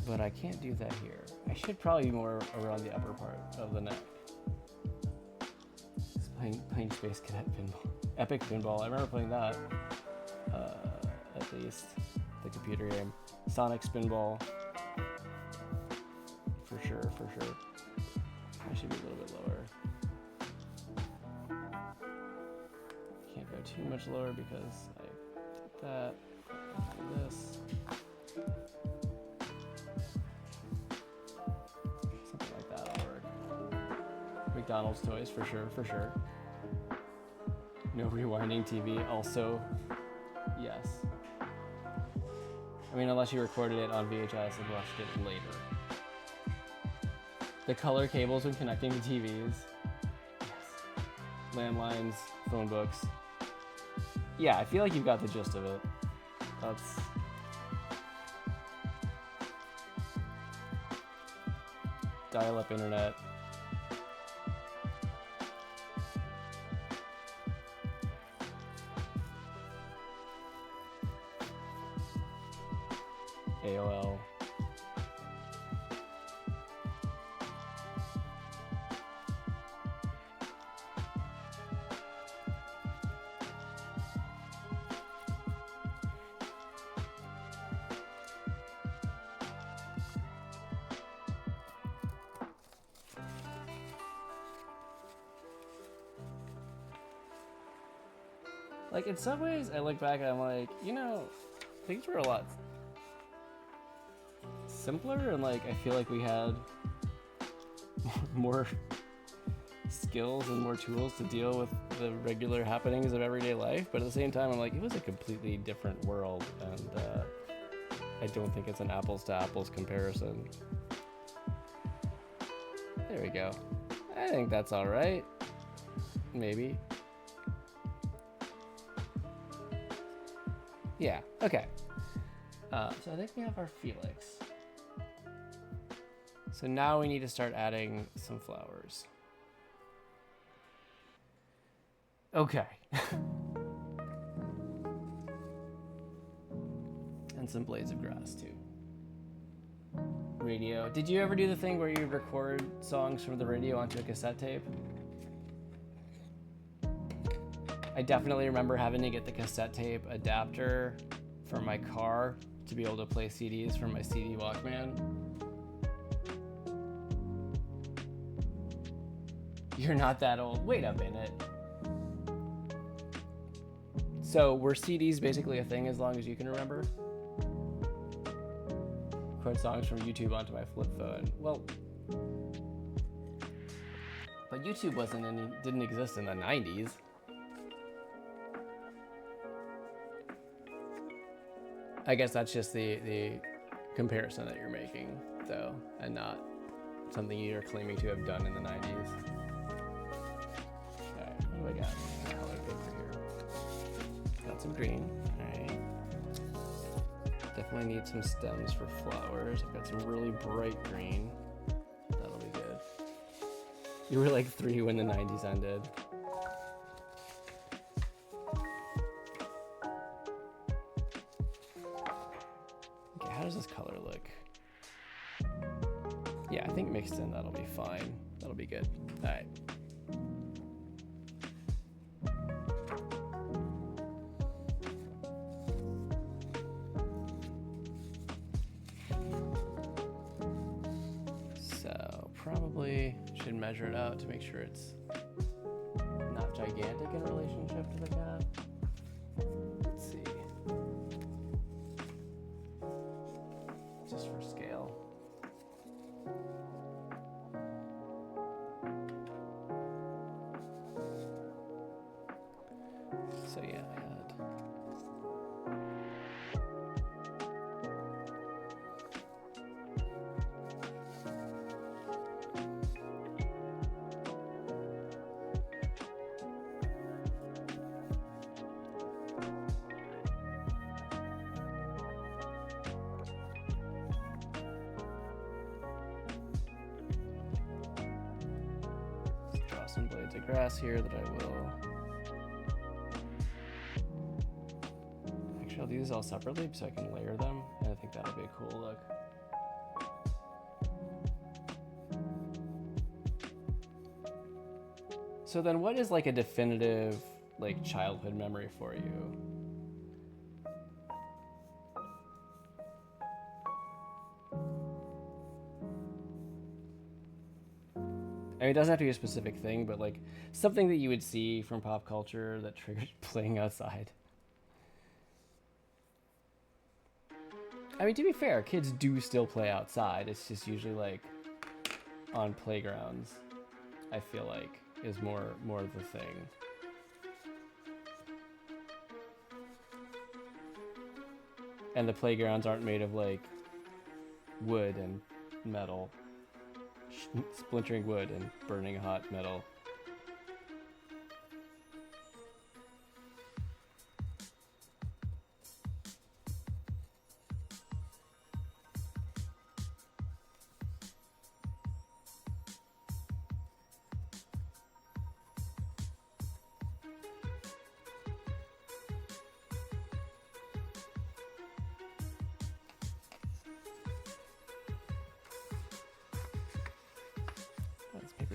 But I can't do that here. I should probably be more around the upper part of the neck. Just playing Space Cadet Pinball. Epic Pinball, I remember playing that. At least, the computer game. Sonic Spinball. For sure. I should be a little bit lower. Can't go too much lower because I did that. I do this. Something like that'll work. McDonald's toys, for sure. No rewinding TV, also, yes. I mean, unless you recorded it on VHS and watched it later. The color cables when connecting to TVs. Yes. Landlines, phone books. Yeah, I feel like you've got the gist of it. That's... dial-up internet. AOL. Like, in some ways, I look back and I'm like, you know, things were a lot simpler, and like, I feel like we had more skills and more tools to deal with the regular happenings of everyday life. But at the same time, I'm like, it was a completely different world, and I don't think it's an apples to apples comparison. There we go. I think that's all right. Maybe. Yeah, okay. So I think we have our Felix. So now we need to start adding some flowers. Okay. And some blades of grass too. Radio. Did you ever do the thing where you record songs from the radio onto a cassette tape? I definitely remember having to get the cassette tape adapter for my car to be able to play CDs from my CD Walkman. You're not that old. Wait a minute. So were CDs basically a thing as long as you can remember? Record songs from YouTube onto my flip phone. Well, but YouTube didn't exist in the 90s. I guess that's just the comparison that you're making, though, and not something you're claiming to have done in the 90s. Alright, what do I got? Color paper here. Got some green. Alright. Definitely need some stems for flowers. I've got some really bright green. That'll be good. You were like 3 when the 90s ended. Okay, how does this color look? Yeah, I think mixed in that'll be fine. That'll be good. Alright. So probably should measure it out to make sure it's not gigantic in relationship to the cat. Let's see. Just for scale. So yeah, I had draw some blades of grass here that I will. Actually, I'll do these all separately so I can layer them, and I think that'll be a cool look. So then what is like a definitive like childhood memory for you? I mean, it doesn't have to be a specific thing, but like something that you would see from pop culture that triggered playing outside. I mean, to be fair, kids do still play outside. It's just usually like on playgrounds, I feel like, is more the thing. And the playgrounds aren't made of like wood and metal, splintering wood and burning hot metal.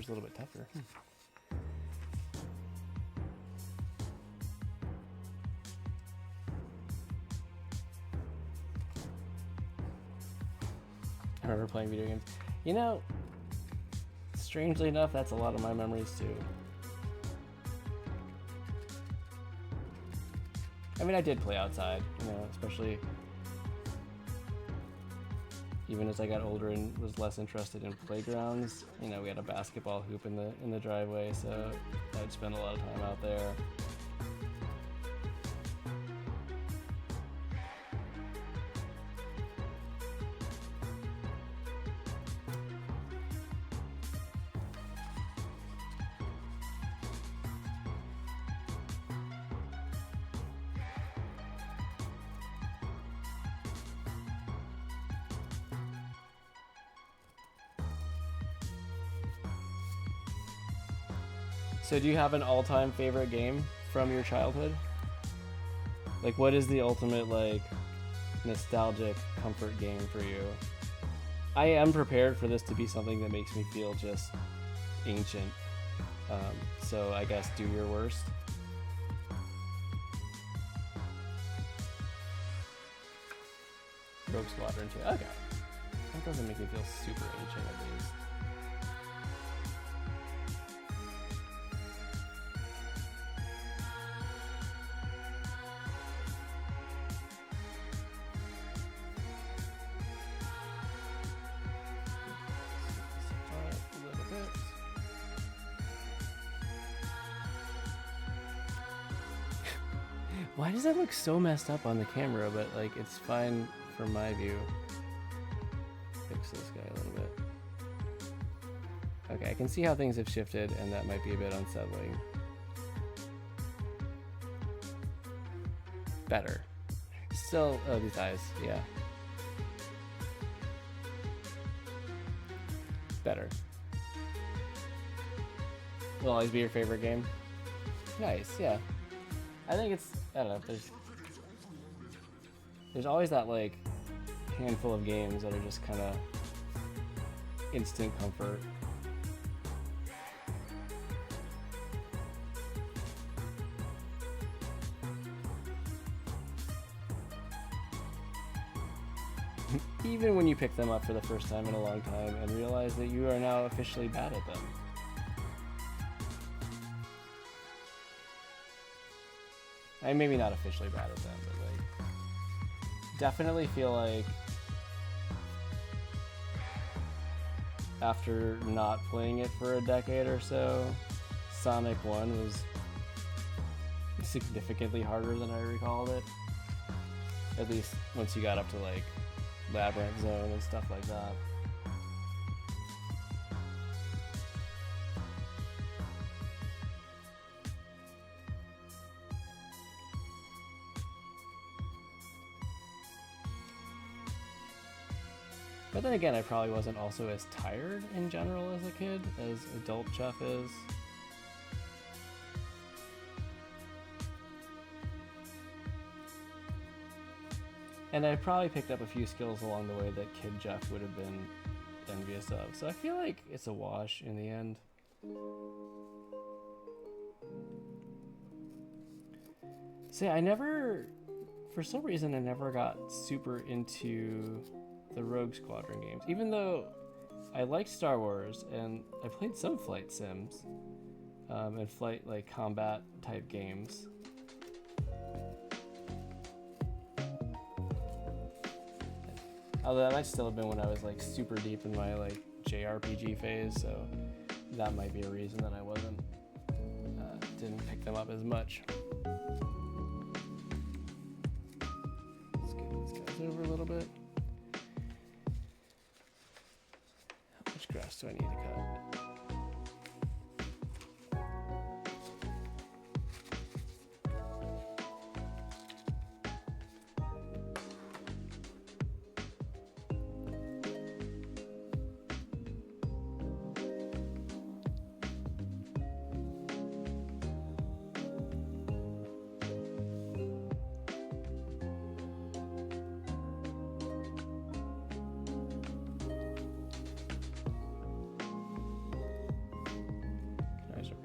A little bit tougher. I remember playing video games. You know, strangely enough, that's a lot of my memories too. I mean, I did play outside, you know, especially even as I got older and was less interested in playgrounds. You know, we had a basketball hoop in the driveway, so I'd spend a lot of time out there. So do you have an all-time favorite game from your childhood? Like, what is the ultimate, like, nostalgic comfort game for you? I am prepared for this to be something that makes me feel just ancient. So I guess do your worst. Rogue Squadron 2. Okay. That doesn't make me feel super ancient, at least. Why does that look so messed up on the camera, but like it's fine from my view? Fix this guy a little bit. Okay, I can see how things have shifted, and that might be a bit unsettling. Better. Still, oh, these eyes, yeah. Better. Will always be your favorite game? Nice, yeah. I think it's, I don't know, there's always that like handful of games that are just kind of instant comfort. Even when you pick them up for the first time in a long time and realize that you are now officially bad at them. I maybe not officially bad at them, but like definitely feel like after not playing it for a decade or so, Sonic 1 was significantly harder than I recalled it. At least once you got up to like Labyrinth Zone and stuff like that. But then again, I probably wasn't also as tired in general as a kid as adult Jeff is. And I probably picked up a few skills along the way that kid Jeff would have been envious of. So I feel like it's a wash in the end. See, for some reason, I never got super into the Rogue Squadron games. Even though I liked Star Wars and I played some flight sims and flight like combat type games. Although that might still have been when I was like super deep in my like JRPG phase, so that might be a reason that I didn't pick them up as much. Let's get these guys over a little bit. How much grass do I need to cut?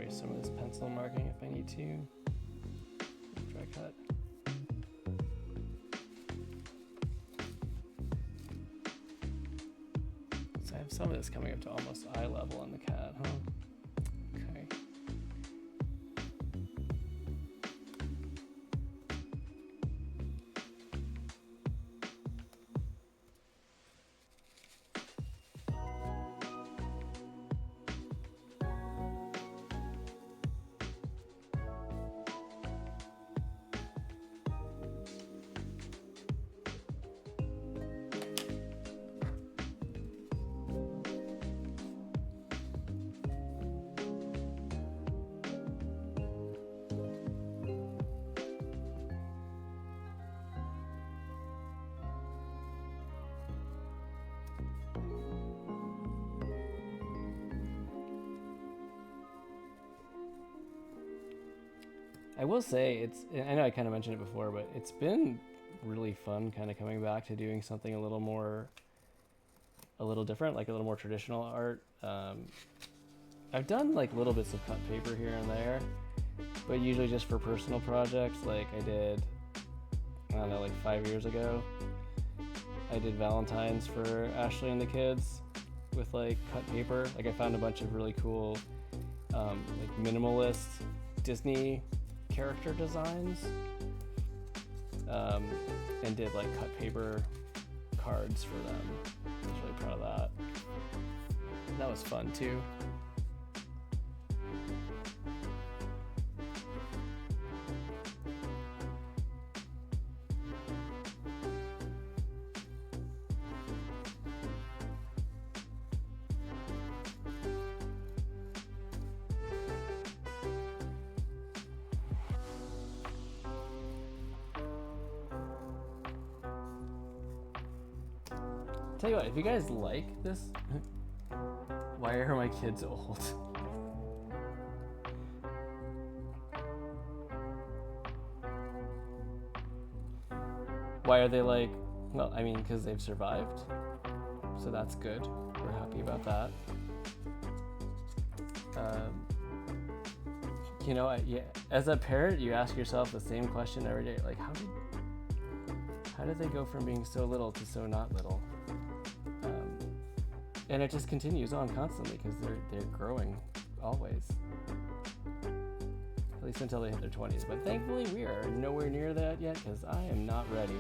Some of this pencil marking if I need to. Dry cut. So I have some of this coming up to almost eye level on the cat, huh? Okay. I will say I know I kind of mentioned it before, but it's been really fun kind of coming back to doing something a little different, like a little more traditional art. I've done like little bits of cut paper here and there, but usually just for personal projects. Like I did, I don't know, like 5 years ago, I did Valentine's for Ashley and the kids with like cut paper. Like I found a bunch of really cool like minimalist Disney character designs and did like cut paper cards for them. I was really proud of that. That was fun too. Tell you what, if you guys like this, why are my kids old? Why are they like, well, I mean, because they've survived. So that's good. We're happy about that. You know, yeah, as a parent, you ask yourself the same question every day. Like, how did they go from being so little to so not little? And it just continues on constantly because they're growing always. At least until they hit their 20s. But thankfully, we are nowhere near that yet because I am not ready.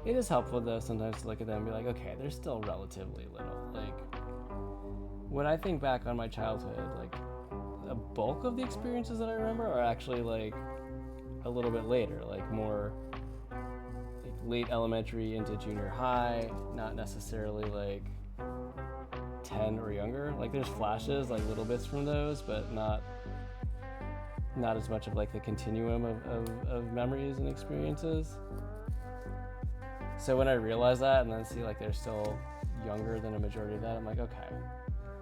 It is helpful though sometimes to look at them and be like, okay, they're still relatively little. Like, when I think back on my childhood, like, the bulk of the experiences that I remember are actually like a little bit later, like more like late elementary into junior high, not necessarily like 10 or younger. Like, there's flashes, like little bits from those, but not as much of like the continuum of memories and experiences. So when I realize that and then see like they're still younger than a majority of that, I'm like, okay,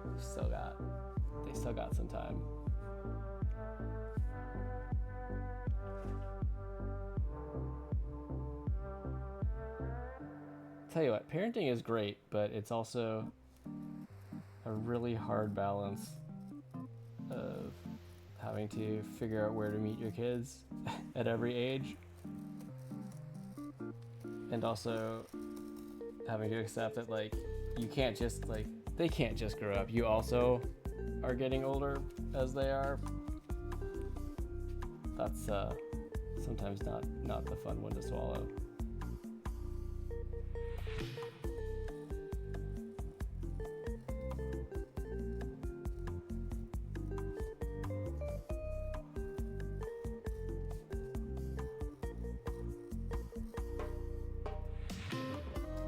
they still got some time. Tell you what, parenting is great, but it's also a really hard balance of having to figure out where to meet your kids at every age. And also having to accept that like you can't just like they can't just grow up. You also are getting older as they are. That's sometimes not the fun one to swallow.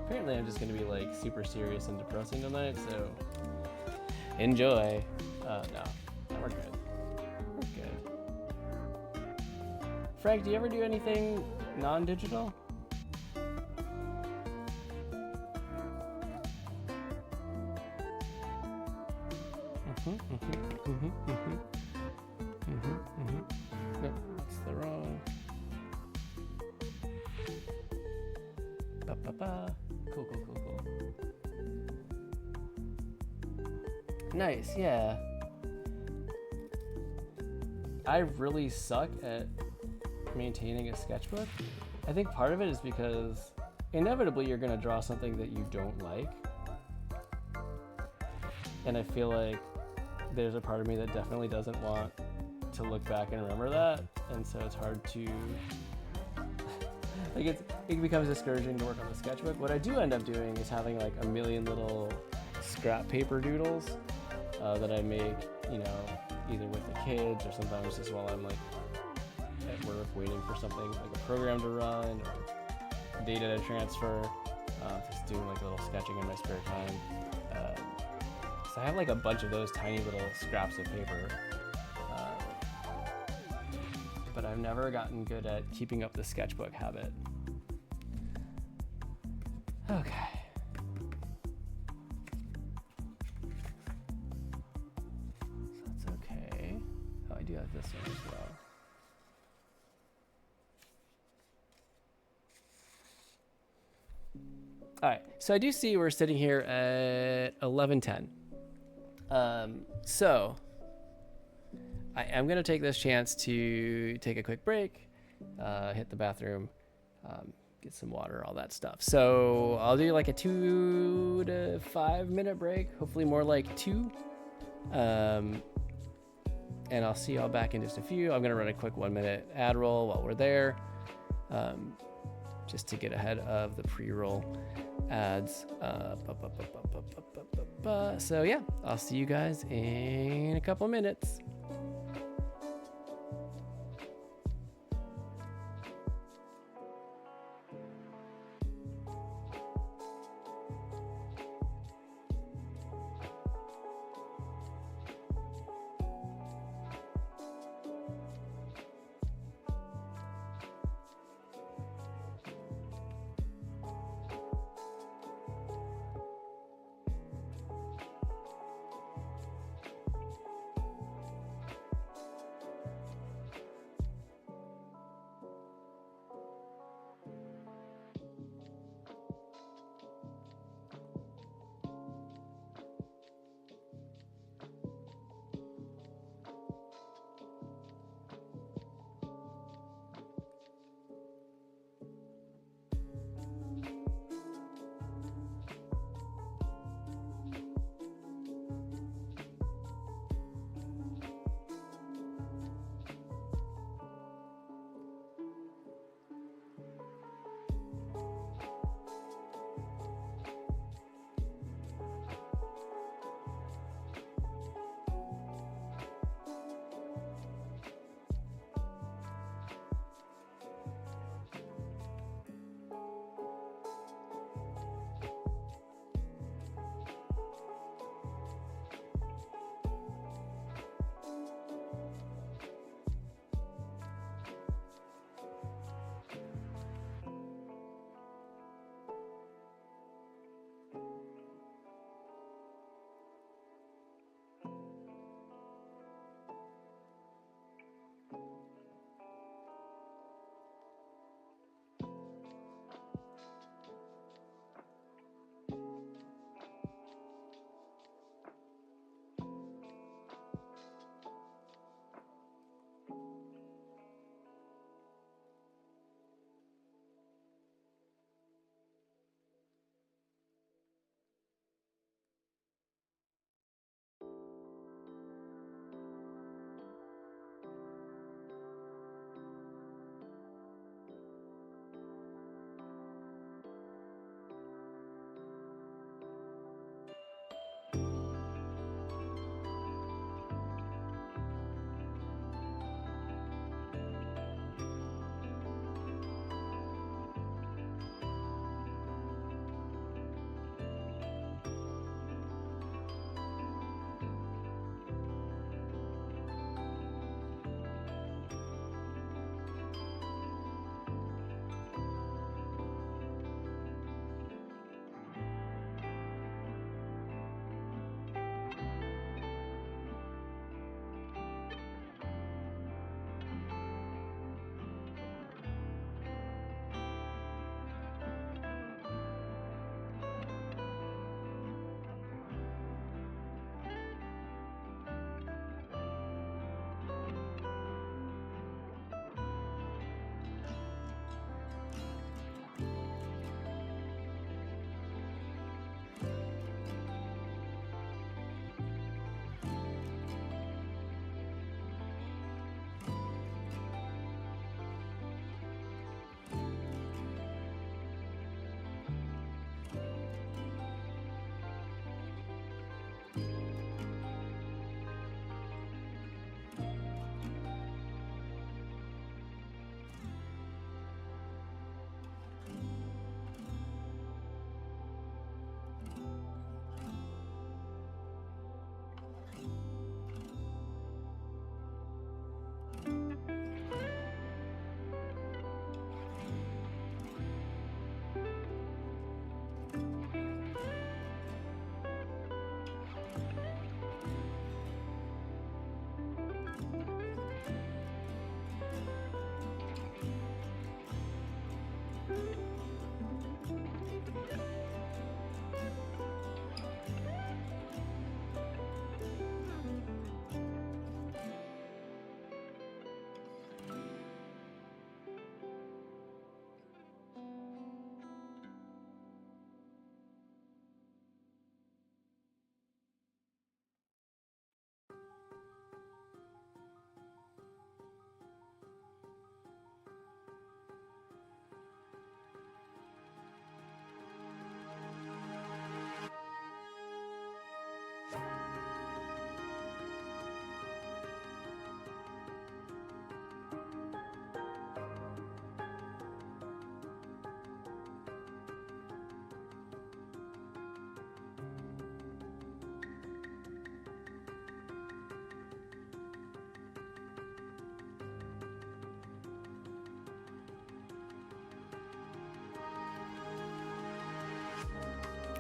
Apparently I'm just gonna be like super serious and depressing tonight, so enjoy. No, we're good. We're good. Frank, do you ever do anything non-digital? Nope, that's the wrong. Ba-ba-ba. Cool. Nice, yeah. I really suck at maintaining a sketchbook. I think part of it is because inevitably you're gonna draw something that you don't like. And I feel like there's a part of me that definitely doesn't want to look back and remember that. And so it's hard to like it becomes discouraging to work on the sketchbook. What I do end up doing is having like a million little scrap paper doodles that I make, you know, either with the kids or sometimes just while I'm like at work waiting for something like a program to run or data to transfer. Just doing like a little sketching in my spare time. So I have like a bunch of those tiny little scraps of paper. But I've never gotten good at keeping up the sketchbook habit. Okay. So that's okay. Oh, I do have this one as well. All right, so I do see we're sitting here at 11:10. So I am going to take this chance to take a quick break, hit the bathroom, get some water, all that stuff. So I'll do like a 2 to 5 minute break, hopefully more like 2. And I'll see y'all back in just a few. I'm going to run a quick 1 minute ad roll while we're there. So just to get ahead of the pre-roll ads. So yeah, I'll see you guys in a couple minutes.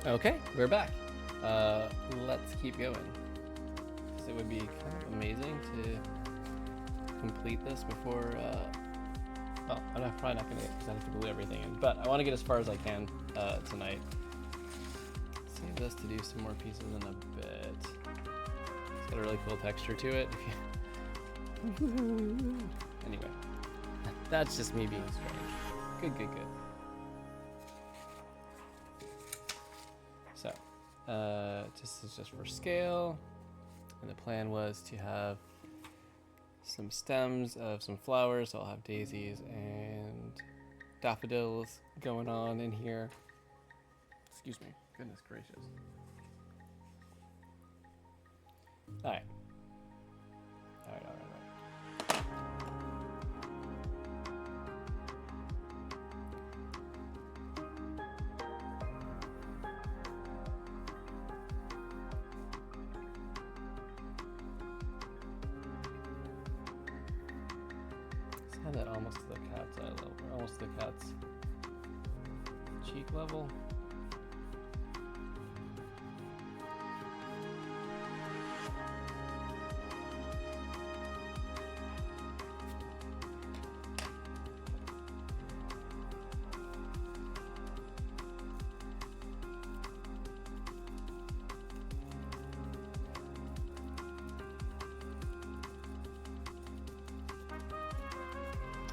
Okay, we're back. Let's keep going. So it would be kind of amazing to complete this before. Well, I'm probably not going to, because I have to glue everything in. But I want to get as far as I can tonight. Save this to do some more pieces in a bit. It's got a really cool texture to it. Anyway, that's just me being strange. Good. So, this is just for scale, and the plan was to have some stems of some flowers. So I'll have daisies and daffodils going on in here. Excuse me, goodness gracious. All right. Have that almost to the cat's eye level, almost to the cat's cheek level.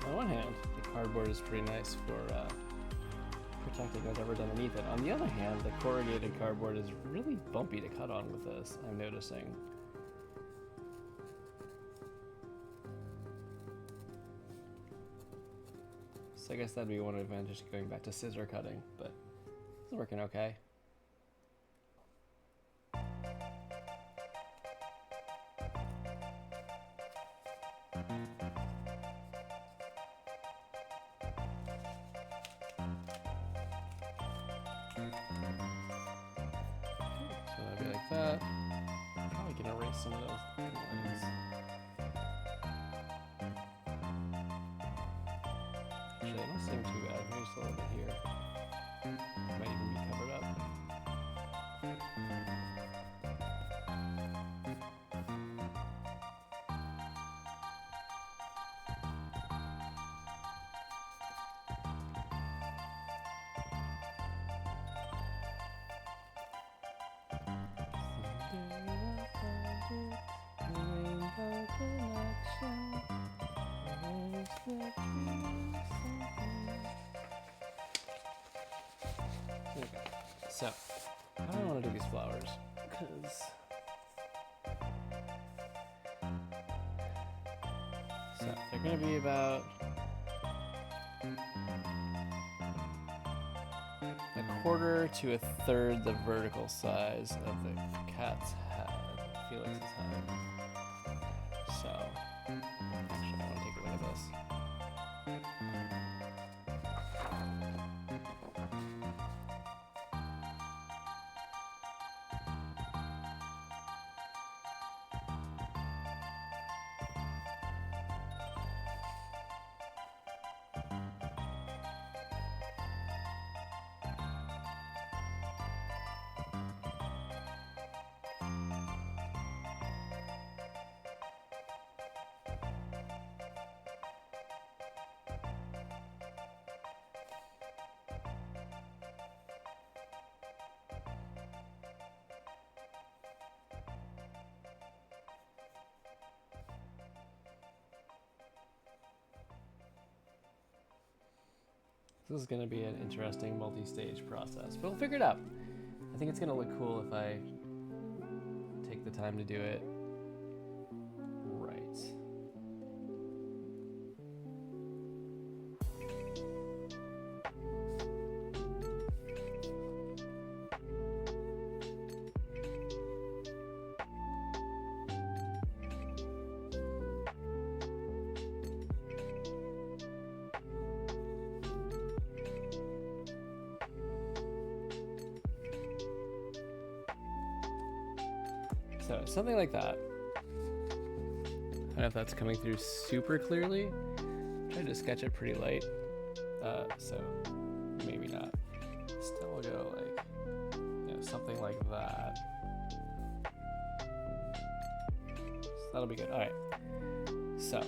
On one hand, the cardboard is pretty nice for protecting whatever's underneath it. On the other hand, the corrugated cardboard is really bumpy to cut on with this, I'm noticing. So I guess that'd be one advantage of going back to scissor cutting, but it's working okay. That. Probably can erase some of those lines. Actually, they don't seem too bad. Maybe just a little bit here. Might even be covered up. Okay, so I don't want to do these flowers because they're going to be about a quarter to a third the vertical size of the cat's head, Felix's head. So actually, I want to take a look at this. This is going to be an interesting multi-stage process, but we'll figure it out. I think it's going to look cool if I take the time to do it right. So something like that. I don't know if that's coming through super clearly. I tried to sketch it pretty light, so maybe not. Still, we'll go like, like that. So that'll be good. All right. So. How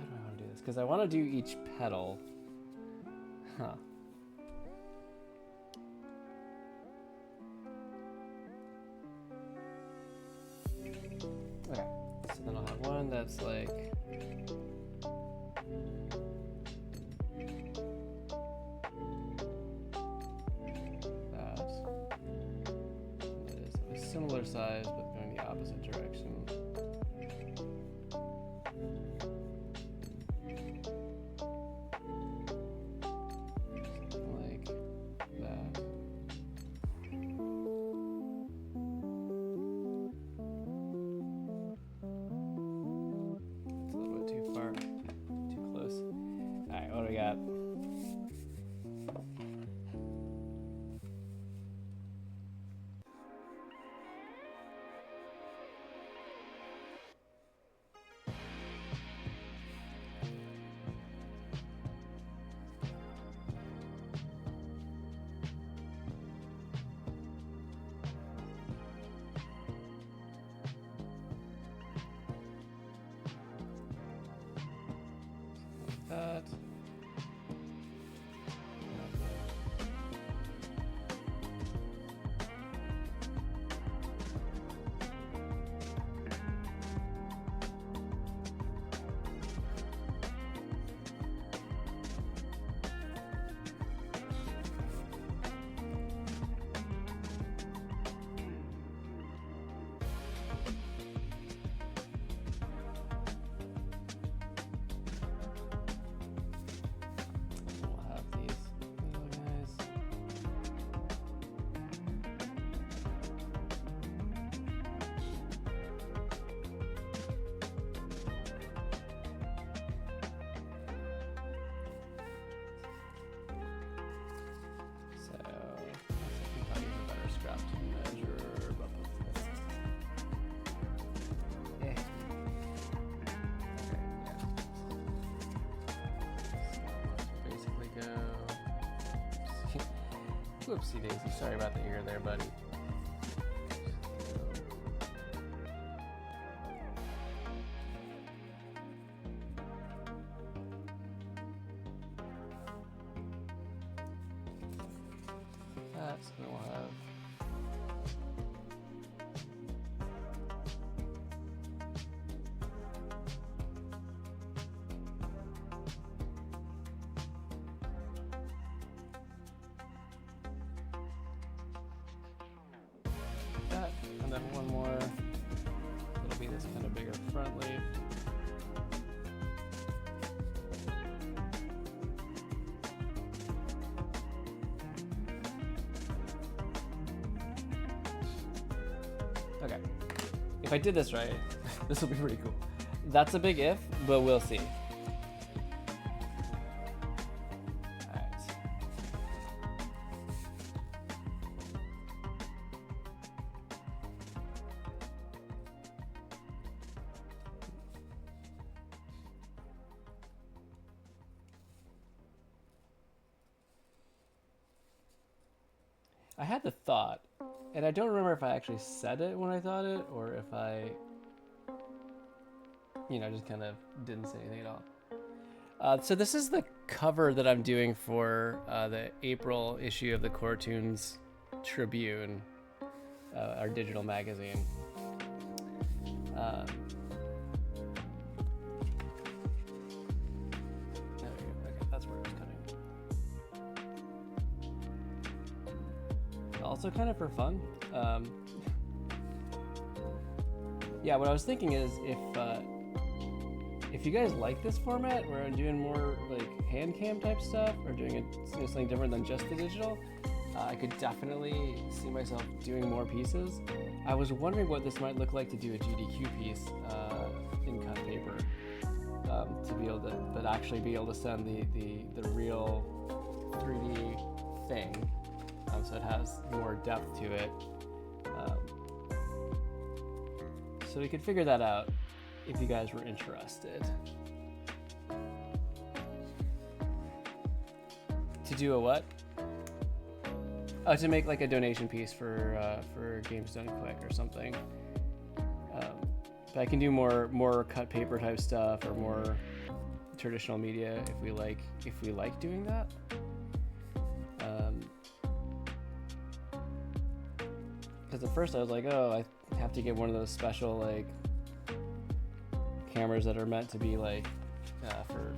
do I want to do this? Because I want to do each petal. Huh. Okay, so then I'll have one that's like that. That is of a similar size but going the opposite direction. Something like that. That. Whoopsie daisy, sorry about the ear there, buddy. That's what we'll have. That, and then one more. It'll be this kind of bigger front leaf. Okay, if I did this right, this will be pretty cool. That's a big if, but we'll see. I had the thought, and I don't remember if I actually said it when I thought it, or if I, just kind of didn't say anything at all. So this is the cover that I'm doing for the April issue of the CoreToons Tribune, our digital magazine. Also kind of for fun. Yeah, what I was thinking is if you guys like this format where I'm doing more like hand cam type stuff or doing it something different than just the digital, I could definitely see myself doing more pieces. I was wondering what this might look like to do a GDQ piece in cut paper, to be able to, but actually be able to send the real 3D thing. So it has more depth to it. So we could figure that out if you guys were interested. To do a what? Oh, to make like a donation piece for Games Done Quick or something. But I can do more cut paper type stuff or more traditional media if we like doing that. Because at first I was like, oh, I have to get one of those special like cameras that are meant to be like for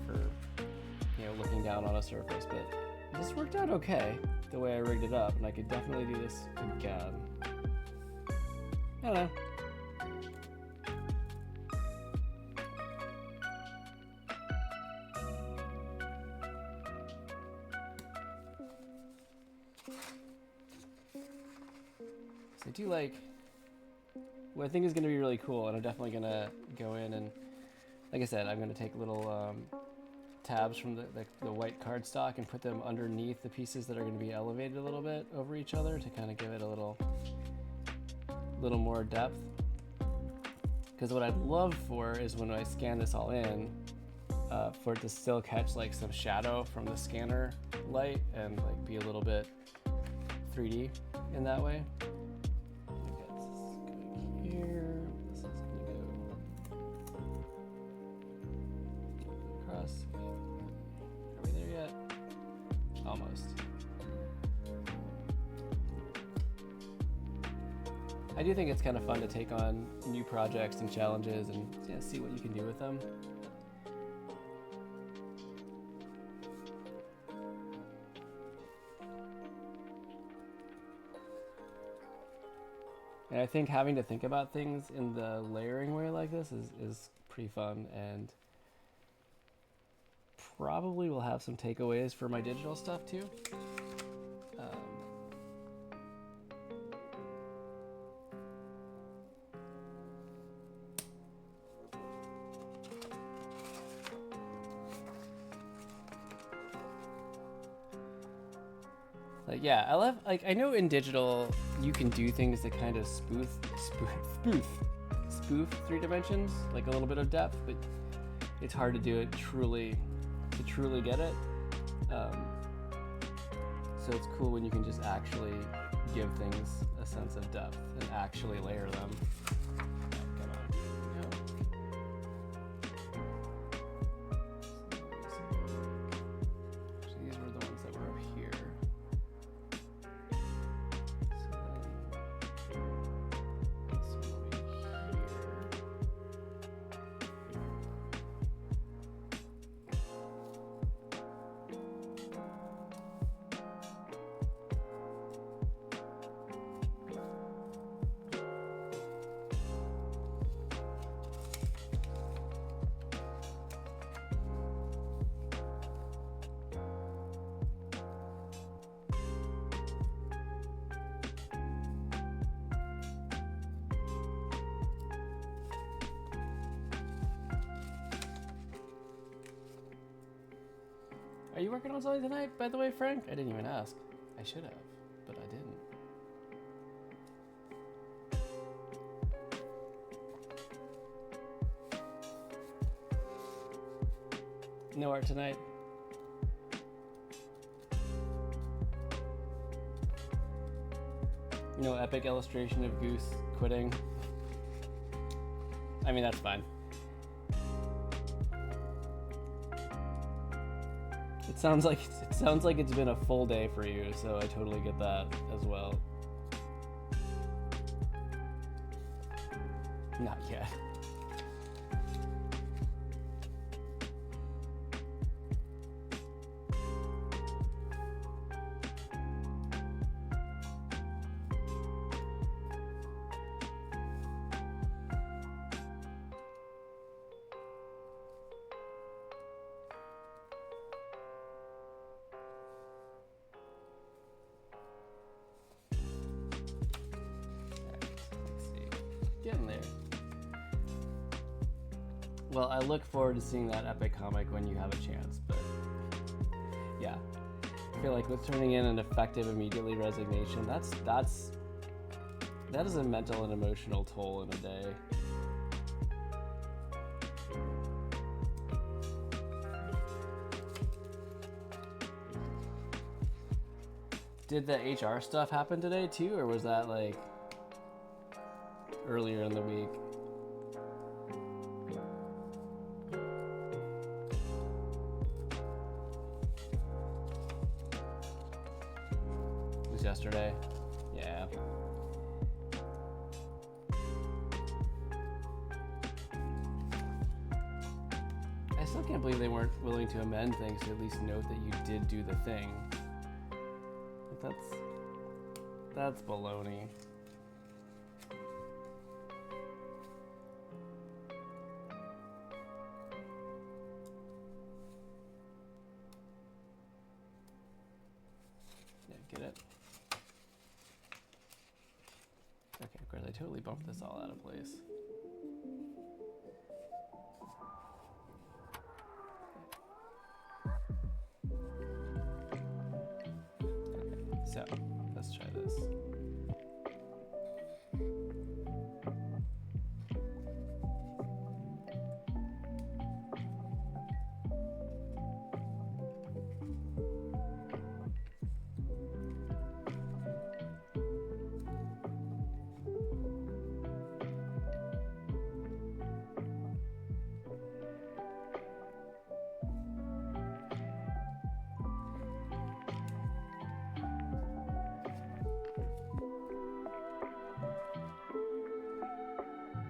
looking down on a surface, but this worked out okay the way I rigged it up, and I could definitely do this again. I don't know. So I do like what I think is going to be really cool, and I'm definitely going to go in and, like I said, I'm going to take little tabs from the white cardstock and put them underneath the pieces that are going to be elevated a little bit over each other to kind of give it a little more depth. Because what I'd love for is when I scan this all in, for it to still catch like some shadow from the scanner light and like be a little bit 3D in that way. Are we there yet? Almost. I do think it's kind of fun to take on new projects and challenges and see what you can do with them. And I think having to think about things in the layering way like this is pretty fun, and probably will have some takeaways for my digital stuff too. Like, yeah, I love, like, I know in digital you can do things that kind of spoof 3 dimensions, like a little bit of depth, but it's hard to do it to truly get it. So it's cool when you can just actually give things a sense of depth and actually layer them. So these were the ones that were up here. Are you working on something tonight, by the way, Frank? I didn't even ask. I should have, but I didn't. No art tonight. No epic illustration of Goose quitting. I mean, that's fine. It sounds like it's been a full day for you, so I totally get that as well. Not yet. Getting there. Well, I look forward to seeing that epic comic when you have a chance, but yeah. I feel like with turning in an effective immediately resignation, that is a mental and emotional toll in a day. Did the HR stuff happen today too, or was that like earlier in the week? It was yesterday. Yeah. I still can't believe they weren't willing to amend things to at least note that you did do the thing. Like that's baloney. Yeah, get it? Okay, of course, I totally bumped this all out of place. So, let's try this.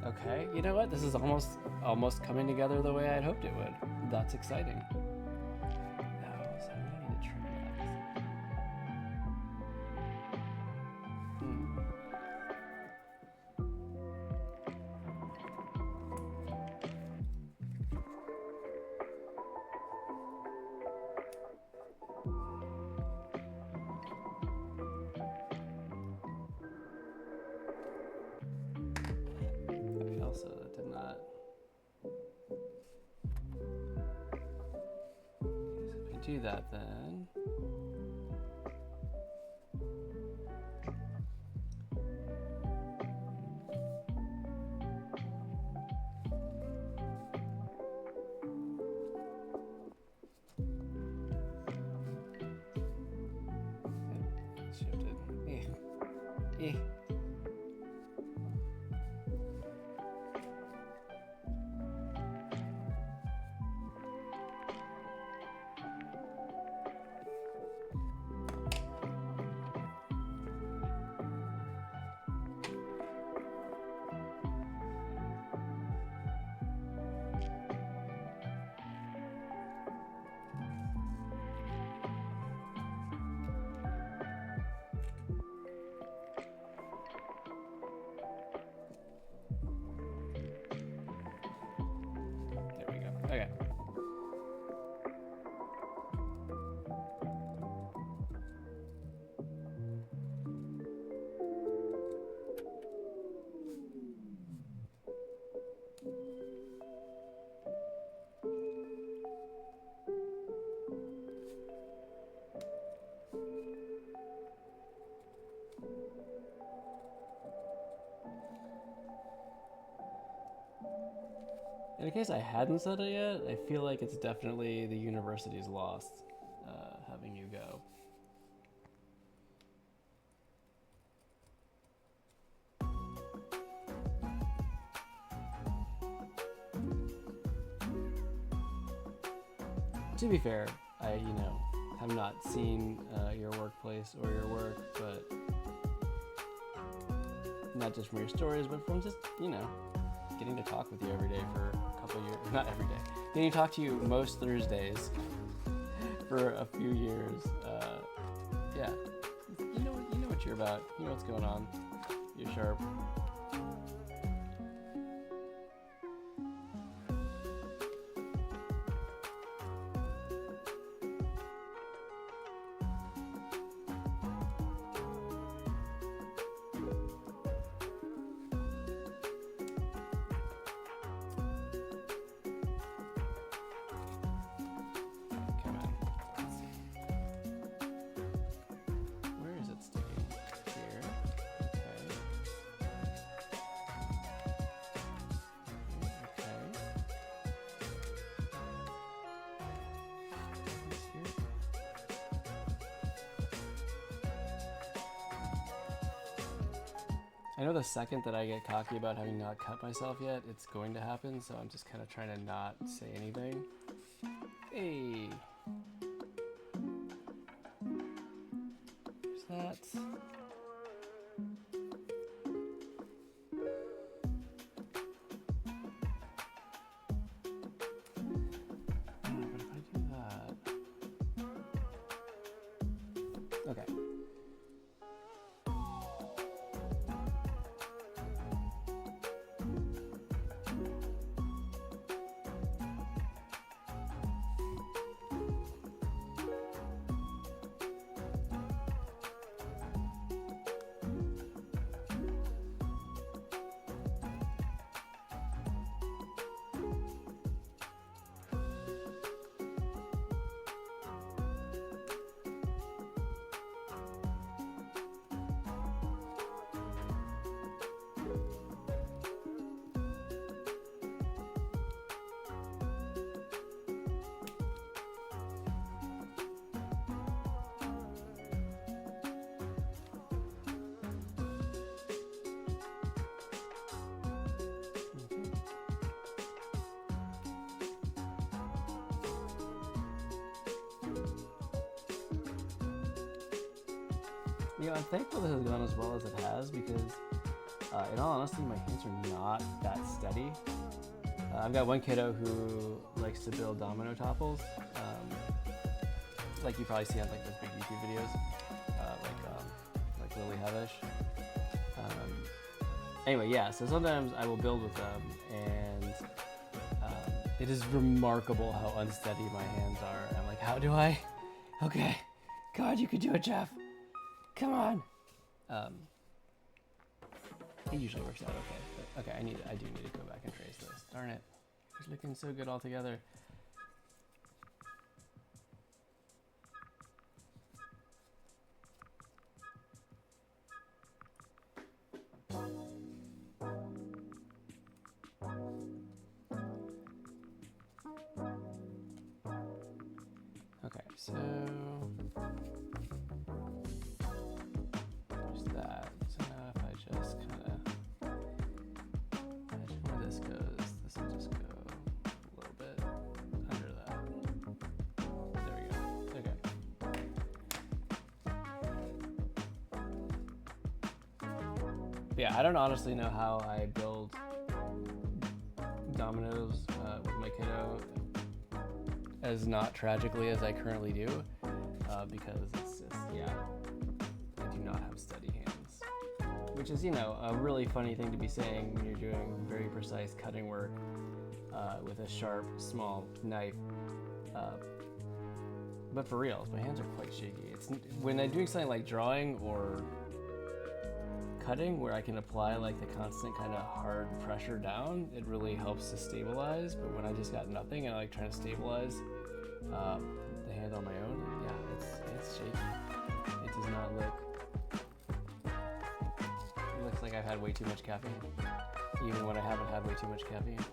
Okay, you know what? This is almost coming together the way I'd hoped it would. That's exciting. Oh, so I'm gonna need to trim that. Also, that did not. So if we do that, then shifted. Eh. There we go. Okay. In case I hadn't said it yet, I feel like it's definitely the university's loss, having you go. To be fair, I, have not seen your workplace or your work, but not just from your stories, but from just, getting to talk with you every day for a couple of years. Not every day. Getting to talk to you most Thursdays for a few years. Yeah. You know what you're about. You know what's going on. You're sharp. I know the second that I get cocky about having not cut myself yet, it's going to happen, so I'm just kind of trying to not say anything. Hey! There's that. But if I do that... Okay. You know, I'm thankful this has gone as well as it has because, in all honesty, my hands are not that steady. I've got one kiddo who likes to build domino topples, like you probably see on like those big YouTube videos, like Lily Hevish. Anyway, yeah. So sometimes I will build with them, and it is remarkable how unsteady my hands are. And I'm like, how do I? Okay, God, you could do it, Jeff. Come on. It usually works out okay. But okay, I do need to go back and trace this. Darn it. It's looking so good all together. Okay, so there's that. So now if I just kind of imagine where this goes, this will just go a little bit under that. There we go. Okay. Yeah, I don't honestly know how I build dominoes with my kiddo as not tragically as I currently do, because it's just, yeah, I do not have steady hands. Which is, you know, a really funny thing to be saying when you're doing very precise cutting work with a sharp, small knife. But for real, my hands are quite shaky. It's when I'm doing something like drawing or cutting where I can apply like the constant kind of hard pressure down, it really helps to stabilize. But when I just got nothing and I like trying to stabilize the hand on my own, yeah, it's shaky. It does not look. It looks like I've had way too much caffeine, even when I haven't had way too much caffeine.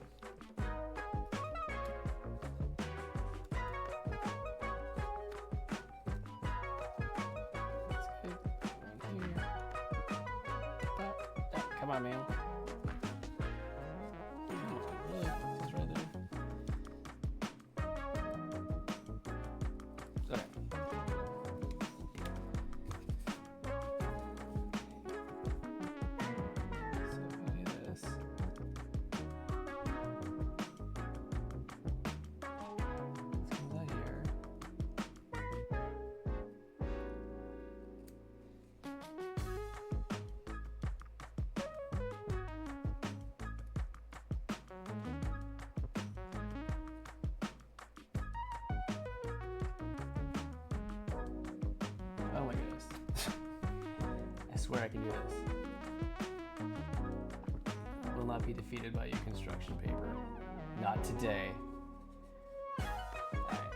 Come on, man. Really? It's right there. Okay. So if I do this. Let's come down here. Oh my goodness. I swear I can do this. Will not be defeated by your construction paper. Not today. Alright.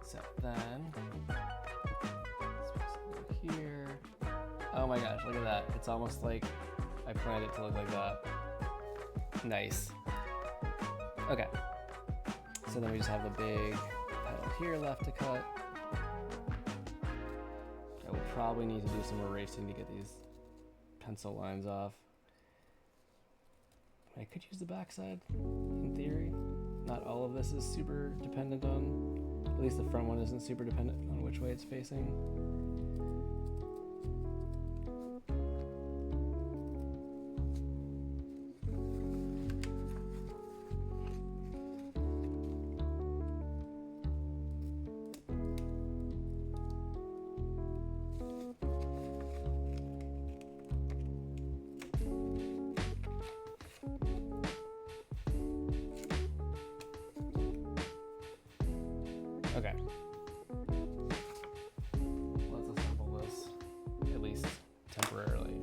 So then, look here. Oh my gosh, look at that. It's almost like I planned it to look like that. Nice. Okay. So then we just have the big pedal here left to cut. I will probably need to do some erasing to get these pencil lines off. I could use the backside, in theory. Not all of this is super dependent on, at least the front one isn't super dependent on which way it's facing. Okay. Let's assemble this, at least temporarily.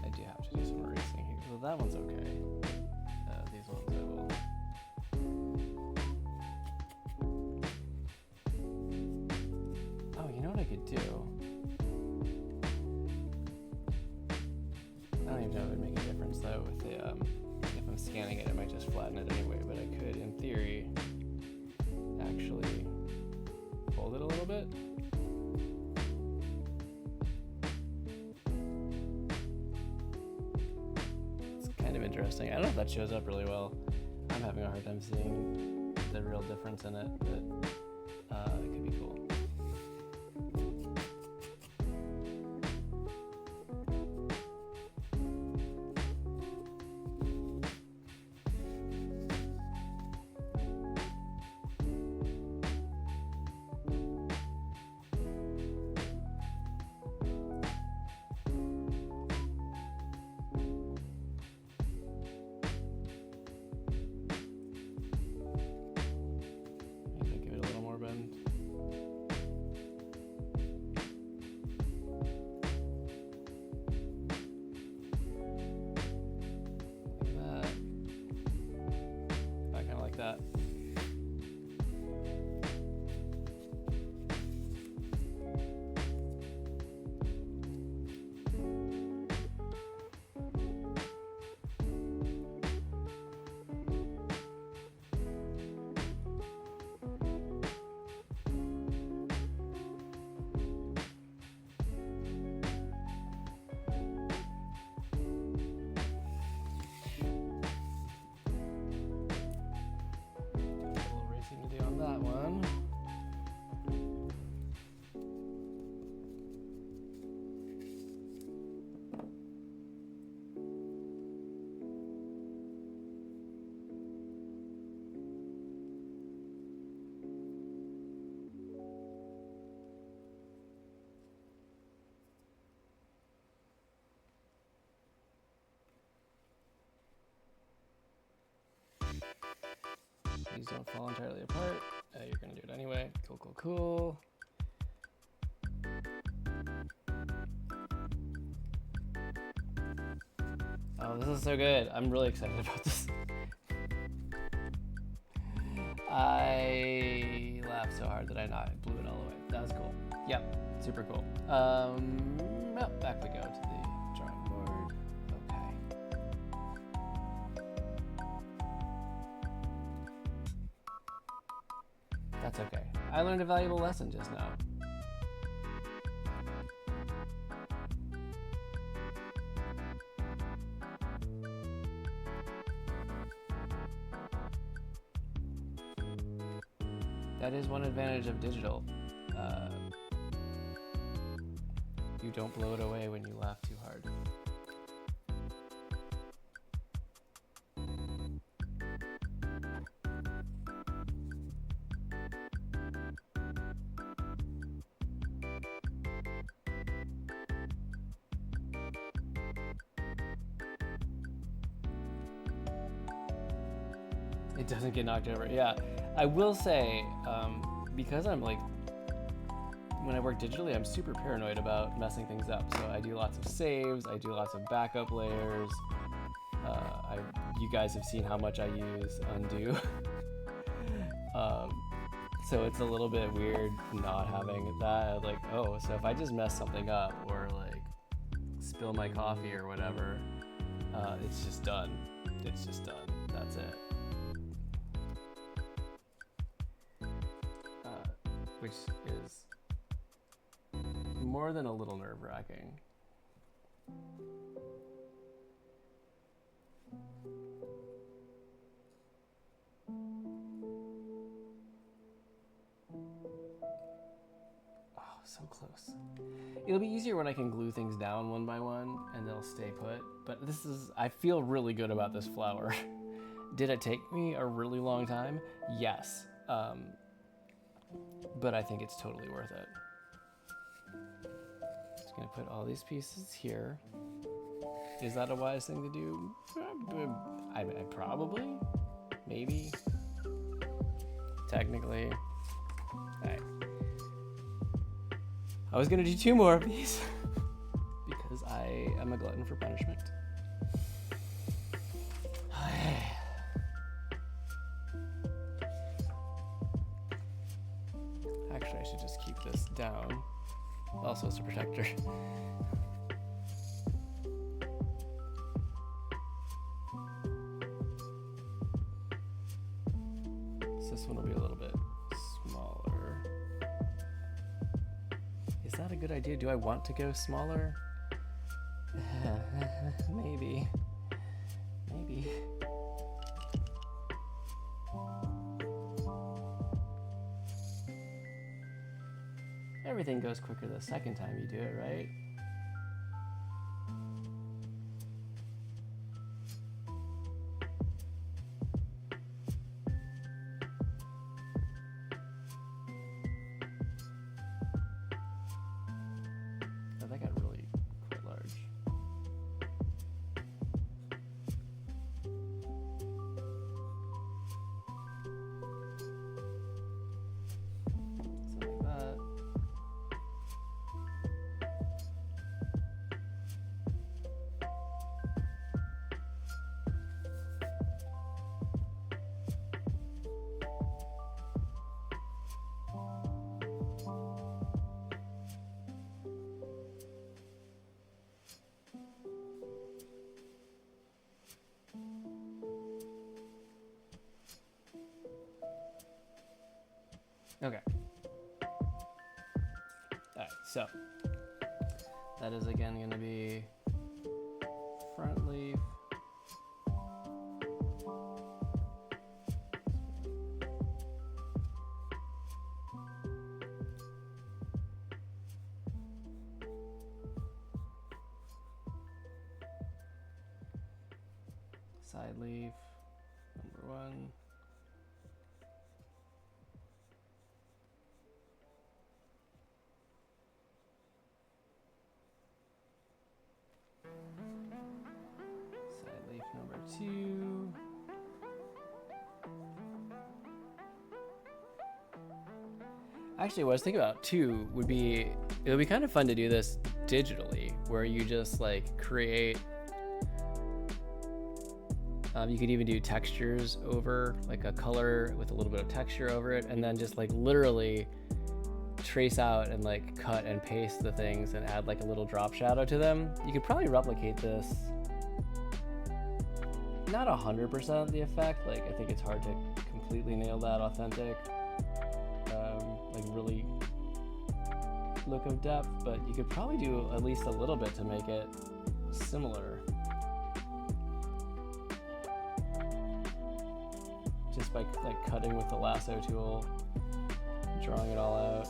I do have to do some erasing here. So that one's okay. These ones I will. Oh, you know what I could do? I don't even know if it would make a difference though with the if I'm scanning it, it might just flatten it anyway, but I could, in theory, actually fold it a little bit. It's kind of interesting. I don't know if that shows up really well. I'm having a hard time seeing the real difference in it, but it could be cool. That. That one. These don't fall entirely apart. You're gonna do it anyway. Cool, cool, cool. Oh, this is so good. I'm really excited about this. I laughed so hard that I blew it all away. That was cool. Yep, super cool. Well, back we go to the drawing board. That's okay. I learned a valuable lesson just now. That is one advantage of digital. You don't blow it away when you laugh too hard. It doesn't get knocked over. Yeah, I will say, because I'm like, when I work digitally, I'm super paranoid about messing things up. So I do lots of saves, I do lots of backup layers. You guys have seen how much I use undo. So it's a little bit weird not having that. Like, oh, so if I just mess something up or like spill my coffee or whatever, it's just done. It's just done. That's it. which is more than a little nerve-wracking. Oh, so close. It'll be easier when I can glue things down one by one and they'll stay put. But this is, I feel really good about this flower. Did it take me a really long time? Yes. But I think it's totally worth it. Just gonna put all these pieces here. Is that a wise thing to do? I probably, maybe, technically. All right. I was gonna do 2 more of these because I am a glutton for punishment. Actually, I should just keep this down. Also, it's a protector. So this one will be a little bit smaller. Is that a good idea? Do I want to go smaller? Maybe. Maybe. Everything goes quicker the second time you do it, right? Oh, that got really quite large. Something like that. Okay. Alright, so that is again going to be front leaf. Side leaf, number 1. Side leaf number 2. Actually, what I was thinking about too would be, it would be kind of fun to do this digitally, where you just like create, you could even do textures over, like a color with a little bit of texture over it, and then just like literally trace out and like cut and paste the things and add like a little drop shadow to them. You could probably replicate this. Not 100% the effect, like I think it's hard to completely nail that authentic, like really look of depth, but you could probably do at least a little bit to make it similar. Just by like cutting with the lasso tool, drawing it all out.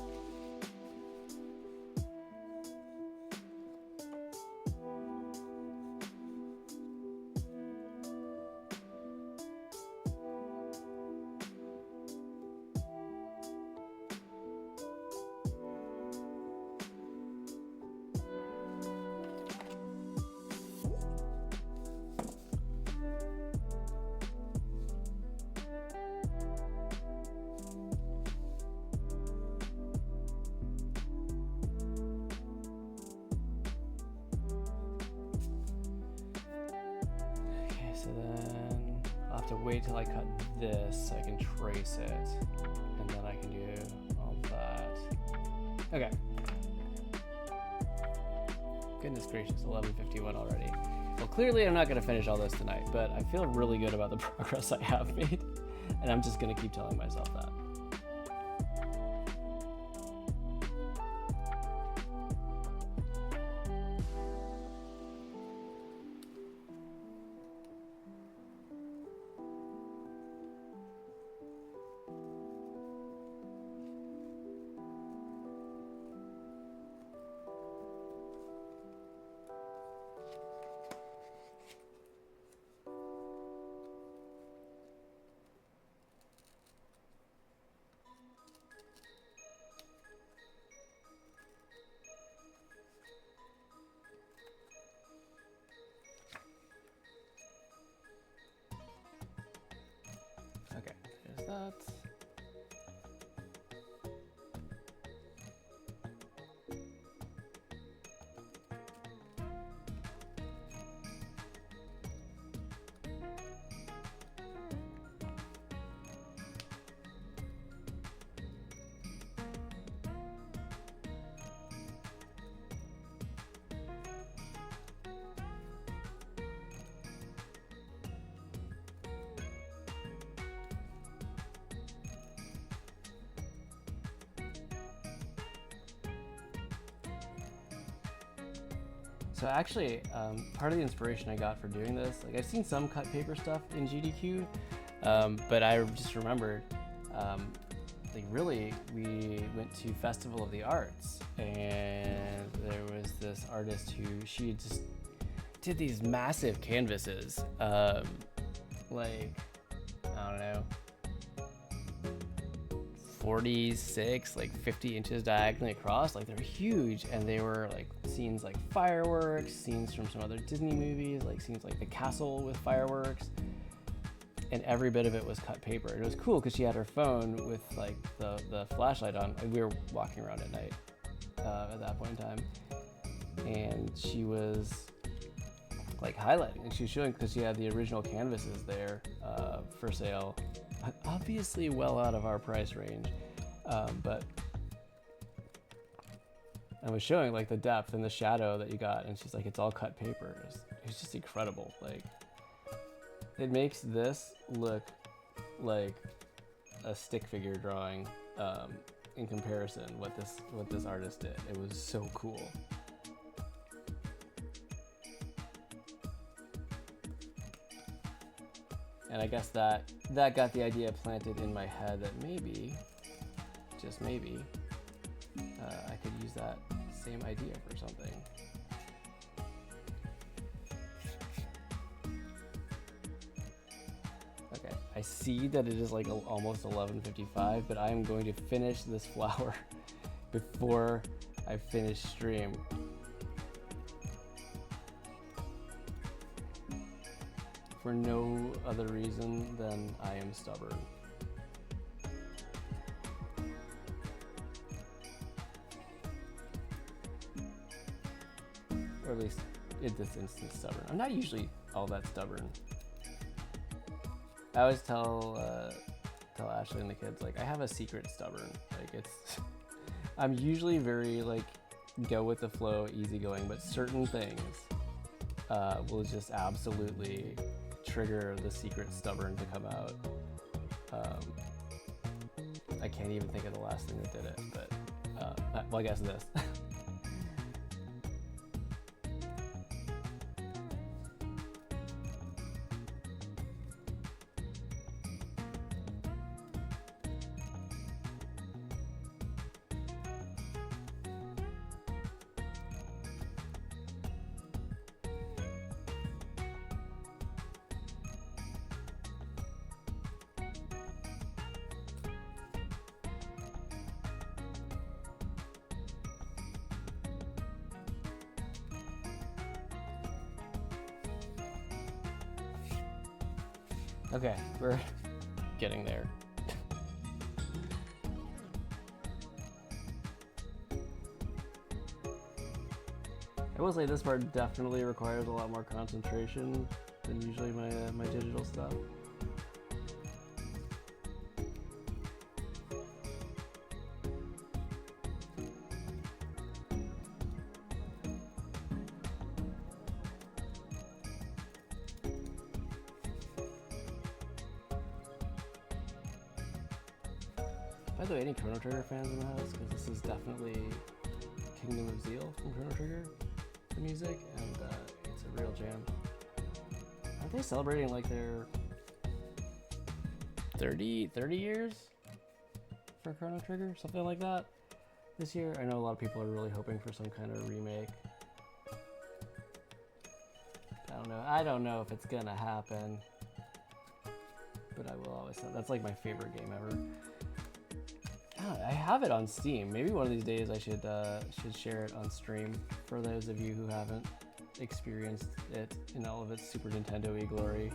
So then I'll have to wait till I cut this so I can trace it, and then I can do all that. Okay. Goodness gracious, 11:51 already. Well, clearly I'm not going to finish all this tonight, but I feel really good about the progress I have made, and I'm just going to keep telling myself that. So actually, part of the inspiration I got for doing this, like I've seen some cut paper stuff in GDQ, but I just remembered, like really, we went to Festival of the Arts, and there was this artist who she just did these massive canvases, like, I don't know, 46, like 50 inches diagonally across. Like, they're huge, and they were like scenes like fireworks, scenes from some other Disney movies, like scenes like the castle with fireworks, and every bit of it was cut paper. It was cool because she had her phone with like the flashlight on, and we were walking around at night at that point in time, and she was like highlighting, and she was showing, because she had the original canvases there for sale, obviously well out of our price range, but I was showing like the depth and the shadow that you got, and she's like, it's all cut paper. It was just incredible. Like, it makes this look like a stick figure drawing in comparison what this artist did. It was so cool. And I guess that got the idea planted in my head that maybe, just maybe, I could use that same idea for something. Okay, I see that it is like almost 11:55, but I am going to finish this flower before I finish stream. For no other reason than I am stubborn. Or at least in this instance stubborn. I'm not usually all that stubborn. I always tell Ashley and the kids, like, I have a secret stubborn. Like, it's I'm usually very like go with the flow, easygoing, but certain things will just absolutely trigger the secret stubborn to come out. I can't even think of the last thing that did it, but well, I guess this. Okay, we're getting there. I will say this part definitely requires a lot more concentration than usually my digital stuff. By the way, any Chrono Trigger fans in the house? Because this is definitely Kingdom of Zeal from Chrono Trigger, the music, and it's a real jam. Aren't they celebrating like their 30 years for Chrono Trigger? Something like that this year? I know a lot of people are really hoping for some kind of remake. I don't know if it's gonna happen, but I will always say that's like my favorite game ever. I have it on Steam. Maybe one of these days I should share it on stream for those of you who haven't experienced it in all of its Super Nintendo-y glory.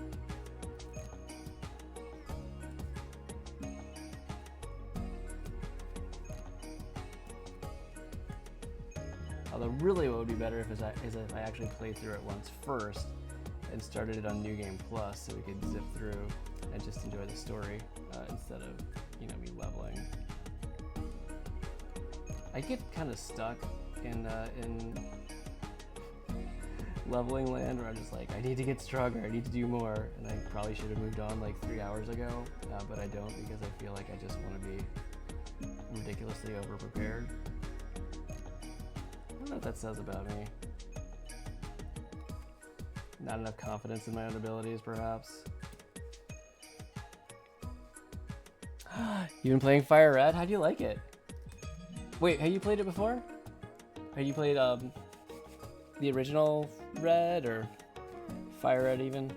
Although really what would be better is if I actually played through it once first and started it on New Game Plus so we could zip through and just enjoy the story instead of, me leveling. I get kind of stuck in leveling land where I'm just like, I need to get stronger, I need to do more, and I probably should have moved on like 3 hours ago, but I don't, because I feel like I just want to be ridiculously over-prepared. I don't know what that says about me. Not enough confidence in my own abilities, perhaps. You've been playing Fire Red? How do you like it? Wait, have you played it before? Have you played the original Red or Fire Red even?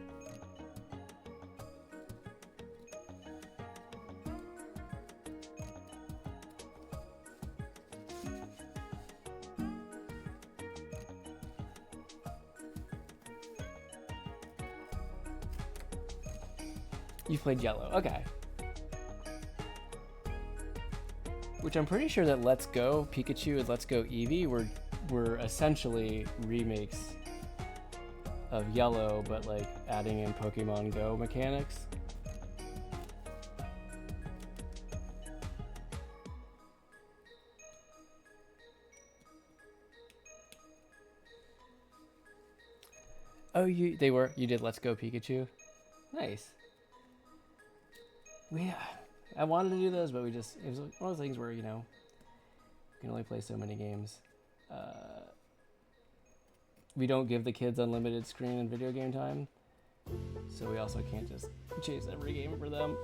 You played Yellow, okay. Which I'm pretty sure that Let's Go Pikachu and Let's Go Eevee were essentially remakes of Yellow, but like adding in Pokemon Go mechanics. Oh, you did Let's Go Pikachu? Nice. I wanted to do those, but it was one of those things where, you know, you can only play so many games. We don't give the kids unlimited screen and video game time, so we also can't just chase every game for them.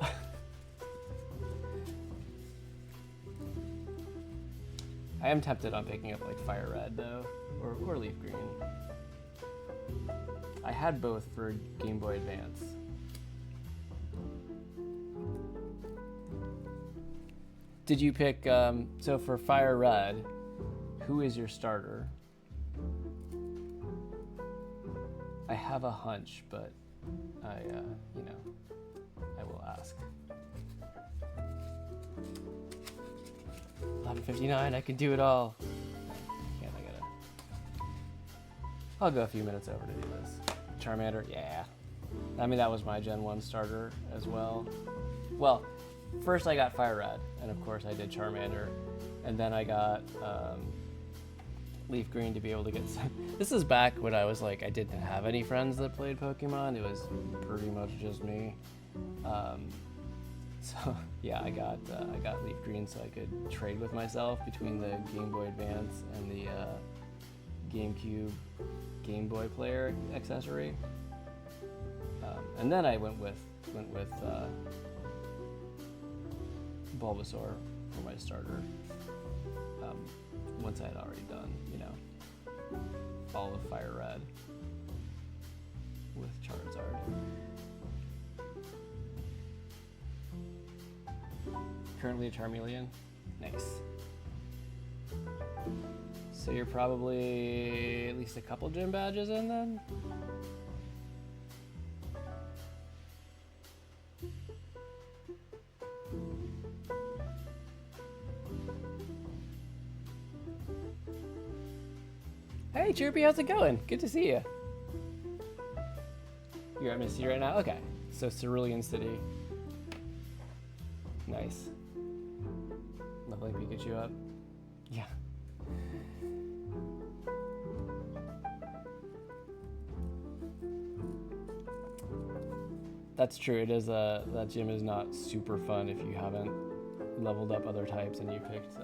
I am tempted on picking up like Fire Red though, or Leaf Green. I had both for Game Boy Advance. Did you pick, so for Fire Red, who is your starter? I have a hunch, but you know, I will ask. 11:59, I can do it all. I'll go a few minutes over to do this. Charmander, yeah. I mean, that was my Gen 1 starter as well. Well, first I got Fire Red, and of course I did Charmander, and then I got Leaf Green to be able to get some. This is back when I was like, I didn't have any friends that played Pokemon. It was pretty much just me. So yeah, I got Leaf Green so I could trade with myself between the Game Boy Advance and the GameCube Game Boy Player accessory. And then I went with Bulbasaur for my starter. Once I had already done, you know, all of Fire Red with Charizard. Currently a Charmeleon. Nice. So you're probably at least a couple gym badges in then? Hey Chirpy, how's it going? Good to see you. You're at Misty right now? Okay. So Cerulean City. Nice. Leveling Pikachu up. Yeah. That's true. It is that gym is not super fun if you haven't leveled up other types and you picked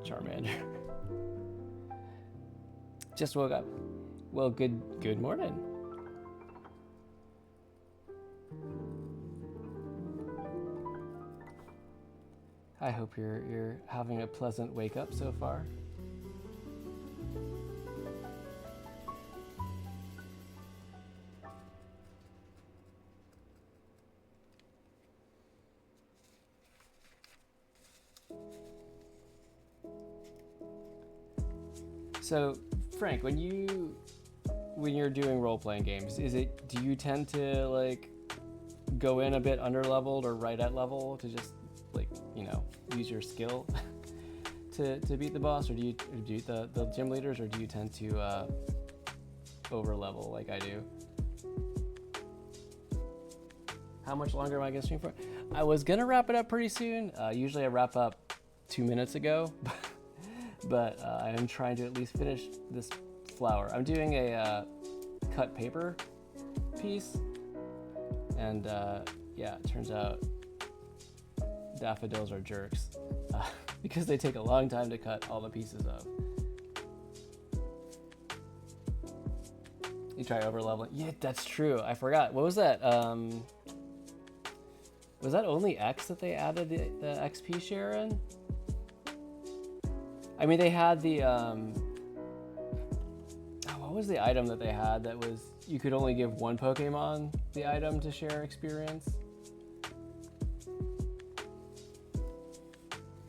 Charmander. Just woke up. Well, good morning. I hope you're having a pleasant wake up so far. So, Frank, when you're doing role-playing games, do you tend to like go in a bit under-leveled or right at level to just like, you know, use your skill to beat the boss, or do you beat the gym leaders, or do you tend to over-level like I do? How much longer am I gonna stream for? I was gonna wrap it up pretty soon. Usually I wrap up 2 minutes ago. But I am trying to at least finish this flower. I'm doing a cut paper piece, and yeah, it turns out daffodils are jerks because they take a long time to cut all the pieces of. You try over leveling. Yeah, that's true. I forgot. What was that? Was that only X that they added the XP share in? I mean, they had the what was the item that they had that was you could only give one Pokemon the item to share experience?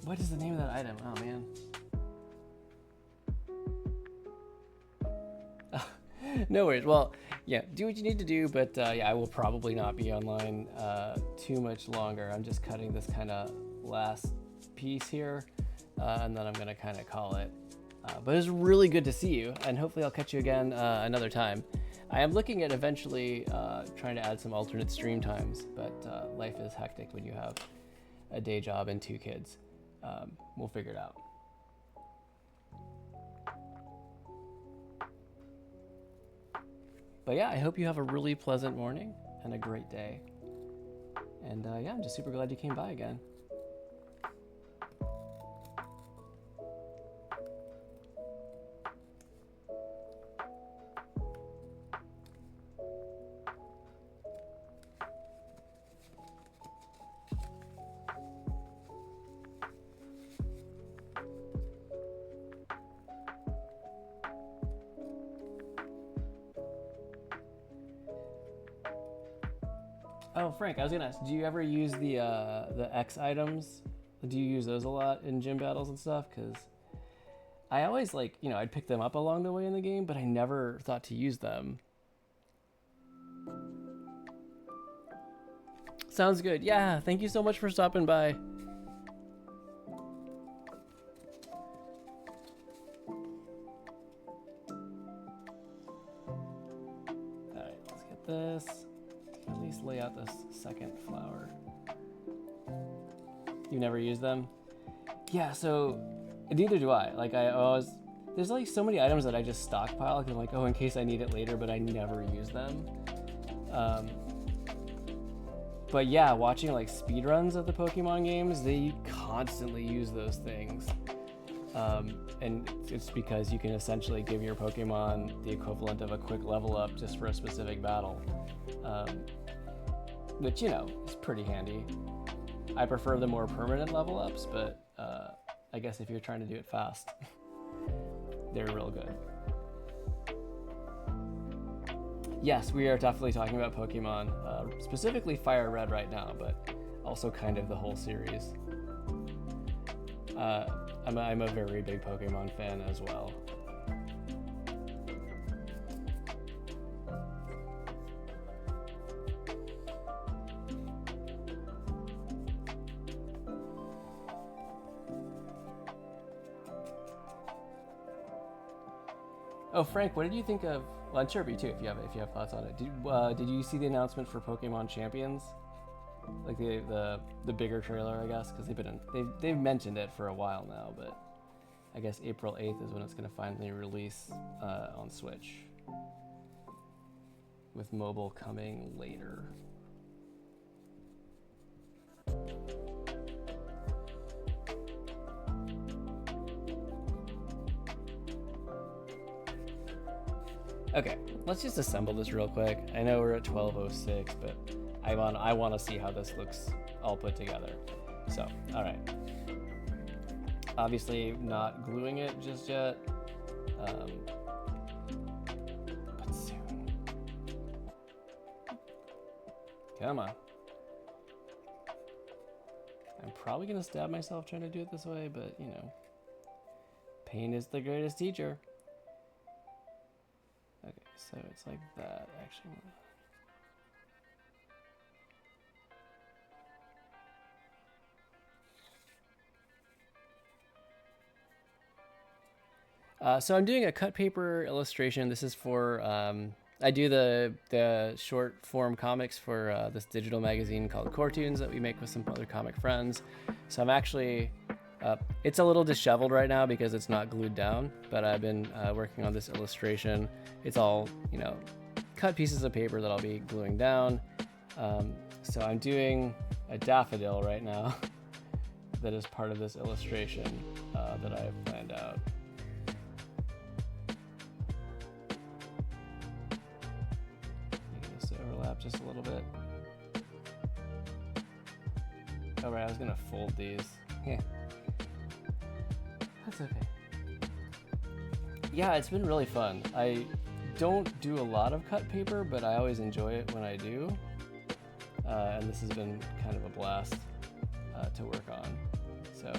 What is the name of that item? Oh man. No worries. Well, yeah, do what you need to do, but yeah, I will probably not be online too much longer. I'm just cutting this kind of last piece here, and then I'm gonna kind of call it. But it was really good to see you, and hopefully I'll catch you again another time. I am looking at eventually trying to add some alternate stream times, but life is hectic when you have a day job and 2 kids. We'll figure it out. But yeah, I hope you have a really pleasant morning and a great day. And yeah, I'm just super glad you came by again. Oh, Frank, I was gonna ask, do you ever use the X items? Do you use those a lot in gym battles and stuff? Because I always I'd pick them up along the way in the game, but I never thought to use them. Sounds good. Yeah, thank you so much for stopping by. Alright, let's get this. At least lay out this second flower. You never use them? Yeah, so neither do I. Like there's like so many items that I just stockpile because I'm like, oh, in case I need it later, but I never use them. But yeah, watching like speedruns of the Pokemon games, they constantly use those things. And it's because you can essentially give your Pokemon the equivalent of a quick level up just for a specific battle. Which, is pretty handy. I prefer the more permanent level ups, but I guess if you're trying to do it fast, they're real good. Yes, we are definitely talking about Pokemon, specifically Fire Red right now, but also kind of the whole series. I'm a very big Pokemon fan as well. Oh, Frank, what did you think of? Well, and Chirpy too, if you have thoughts on it. Did you see the announcement for Pokemon Champions? Like the bigger trailer, I guess, because they've mentioned it for a while now, but I guess April 8th is when it's going to finally release on Switch, with mobile coming later. Okay, let's just assemble this real quick. I know we're at 12:06, but I want to see how this looks all put together. So, all right. Obviously, not gluing it just yet, but soon. Come on. I'm probably gonna stab myself trying to do it this way, but pain is the greatest teacher. Okay, so it's like that, actually. So I'm doing a cut paper illustration. This is for, I do the short form comics for this digital magazine called CoreToons that we make with some other comic friends. So I'm actually, it's a little disheveled right now because it's not glued down, but I've been working on this illustration. It's all, cut pieces of paper that I'll be gluing down. So I'm doing a daffodil right now that is part of this illustration that I have planned out. just a little bit. Oh right, I was gonna fold these. Yeah. That's okay. Yeah, it's been really fun. I don't do a lot of cut paper, but I always enjoy it when I do. And this has been kind of a blast to work on. So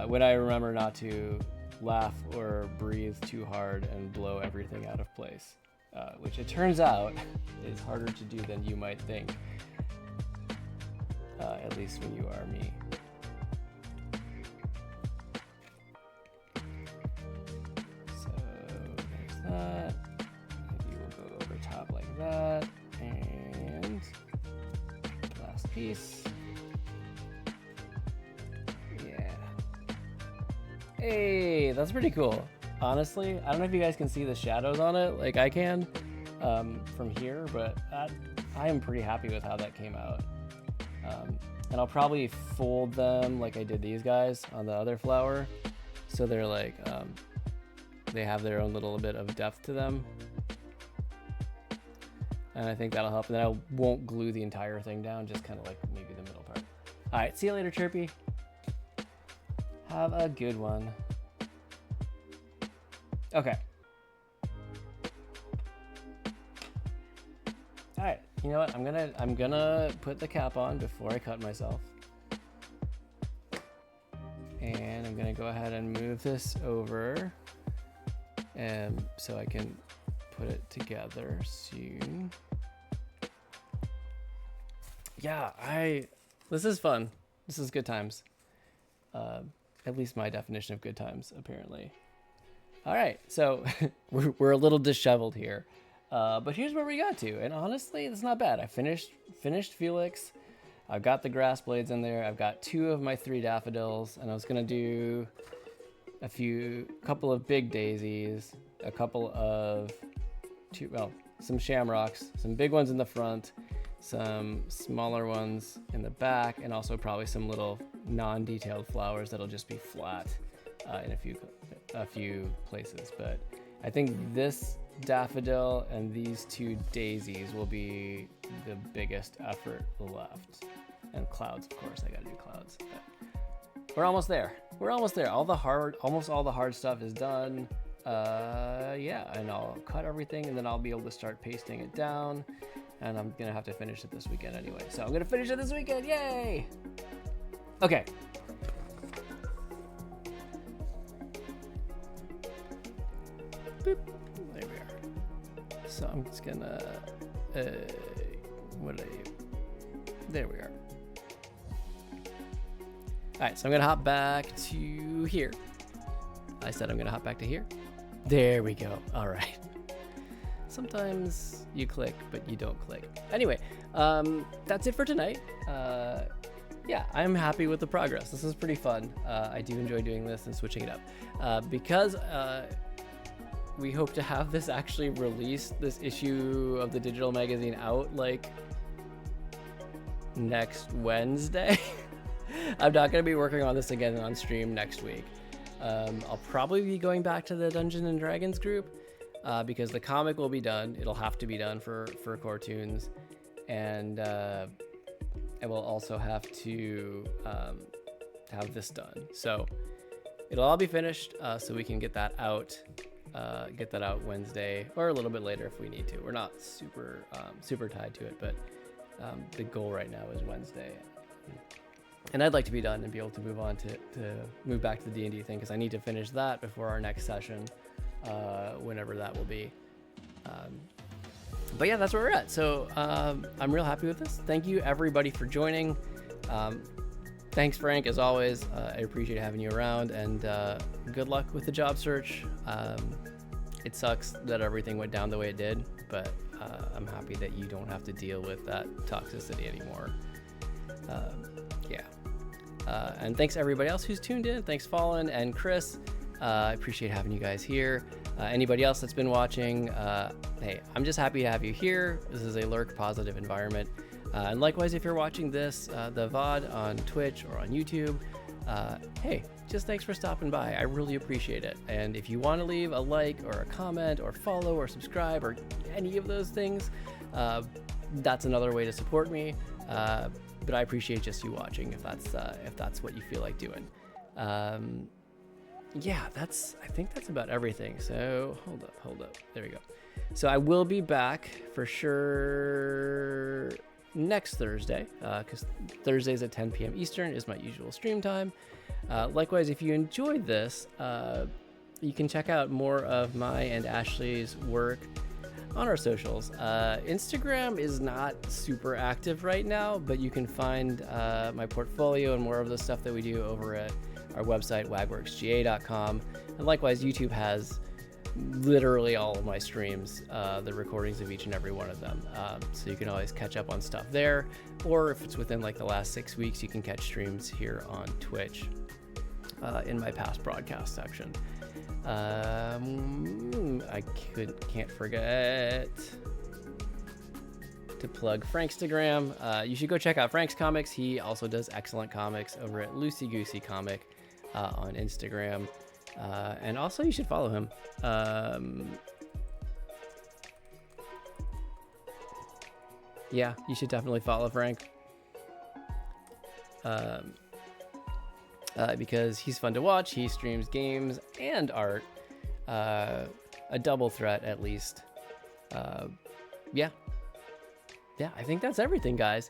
when I remember not to laugh or breathe too hard and blow everything out of place, which it turns out is harder to do than you might think, at least when you are me. So there's that. Maybe we'll go over top like that. And last piece. Yeah. Hey, that's pretty cool. Honestly, I don't know if you guys can see the shadows on it like I can from here, but I am pretty happy with how that came out. And I'll probably fold them like I did these guys on the other flower, so they're like they have their own little bit of depth to them, and I think that'll help. And then I won't glue the entire thing down, just kind of like maybe the middle part. All right, see you later, Chirpy. Have a good one. Okay. All right. You know what? I'm gonna put the cap on before I cut myself. And I'm gonna go ahead and move this over, and so I can put it together soon. Yeah, this is fun. This is good times. At least my definition of good times, apparently. All right, so we're a little disheveled here. But here's where we got to, and honestly, it's not bad. I finished Felix. I've got the grass blades in there. I've got 2 of my 3 daffodils, and I was gonna do a couple of big daisies, a couple of some shamrocks, some big ones in the front, some smaller ones in the back, and also probably some little non-detailed flowers that'll just be flat in a few places. But I think this daffodil and these 2 daisies will be the biggest effort left. And clouds, of course, I gotta do clouds. But we're almost there. Almost all the hard stuff is done. Yeah, and I'll cut everything, and then I'll be able to start pasting it down. And I'm gonna have to finish it this weekend anyway. So I'm gonna finish it this weekend, yay! Okay. Boop. There we are. So I'm just gonna, there we are. All right, so I'm gonna hop back to here. I said I'm gonna hop back to here. There we go, all right. Sometimes you click, but you don't click. Anyway, that's it for tonight. Yeah, I'm happy with the progress. This is pretty fun. I do enjoy doing this and switching it up. Because we hope to have this actually released, this issue of the digital magazine out like next Wednesday. I'm not going to be working on this again on stream next week. I'll probably be going back to the Dungeons and Dragons group because the comic will be done. It'll have to be done for CoreToons, and I will also have to have this done. So it'll all be finished, so we can get that out Wednesday or a little bit later if we need to. We're not super tied to it, but the goal right now is Wednesday. And I'd like to be done and be able to move on to move back to the D&D thing, because I need to finish that before our next session, whenever that will be. But yeah, that's where we're at. So I'm real happy with this. Thank you everybody for joining. Thanks, Frank, as always. I appreciate having you around, and good luck with the job search. It sucks that everything went down the way it did, but I'm happy that you don't have to deal with that toxicity anymore. Yeah. And thanks everybody else who's tuned in. Thanks, Fallen and Chris. I appreciate having you guys here. Anybody else that's been watching, hey, I'm just happy to have you here. This is a lurk positive environment. And likewise, if you're watching this, the VOD on Twitch or on YouTube, hey, just thanks for stopping by. I really appreciate it. And if you want to leave a like or a comment or follow or subscribe or any of those things, that's another way to support me. But I appreciate just you watching if that's what you feel like doing. Yeah, I think that's about everything. So hold up. There we go. So I will be back for sure next Thursday, because Thursdays at 10 p.m. Eastern is my usual stream time. Likewise, if you enjoyed this, you can check out more of my and Ashley's work on our socials. Instagram is not super active right now, but you can find my portfolio and more of the stuff that we do over at our website, wagworksga.com. And likewise, YouTube has literally all of my streams, the recordings of each and every one of them. So you can always catch up on stuff there, or if it's within like the last 6 weeks, you can catch streams here on Twitch in my past broadcast section. I can't forget to plug Frankstagram. You should go check out Frank's comics. He also does excellent comics over at Loosey Goosey Comic on Instagram. And also you should follow him. Yeah, you should definitely follow Frank. Because he's fun to watch. He streams games and art. A double threat at least. Yeah, I think that's everything, guys.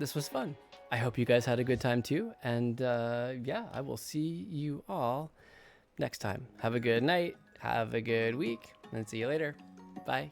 This was fun. I hope you guys had a good time too. And yeah, I will see you all next time. Have a good night. Have a good week. And see you later. Bye.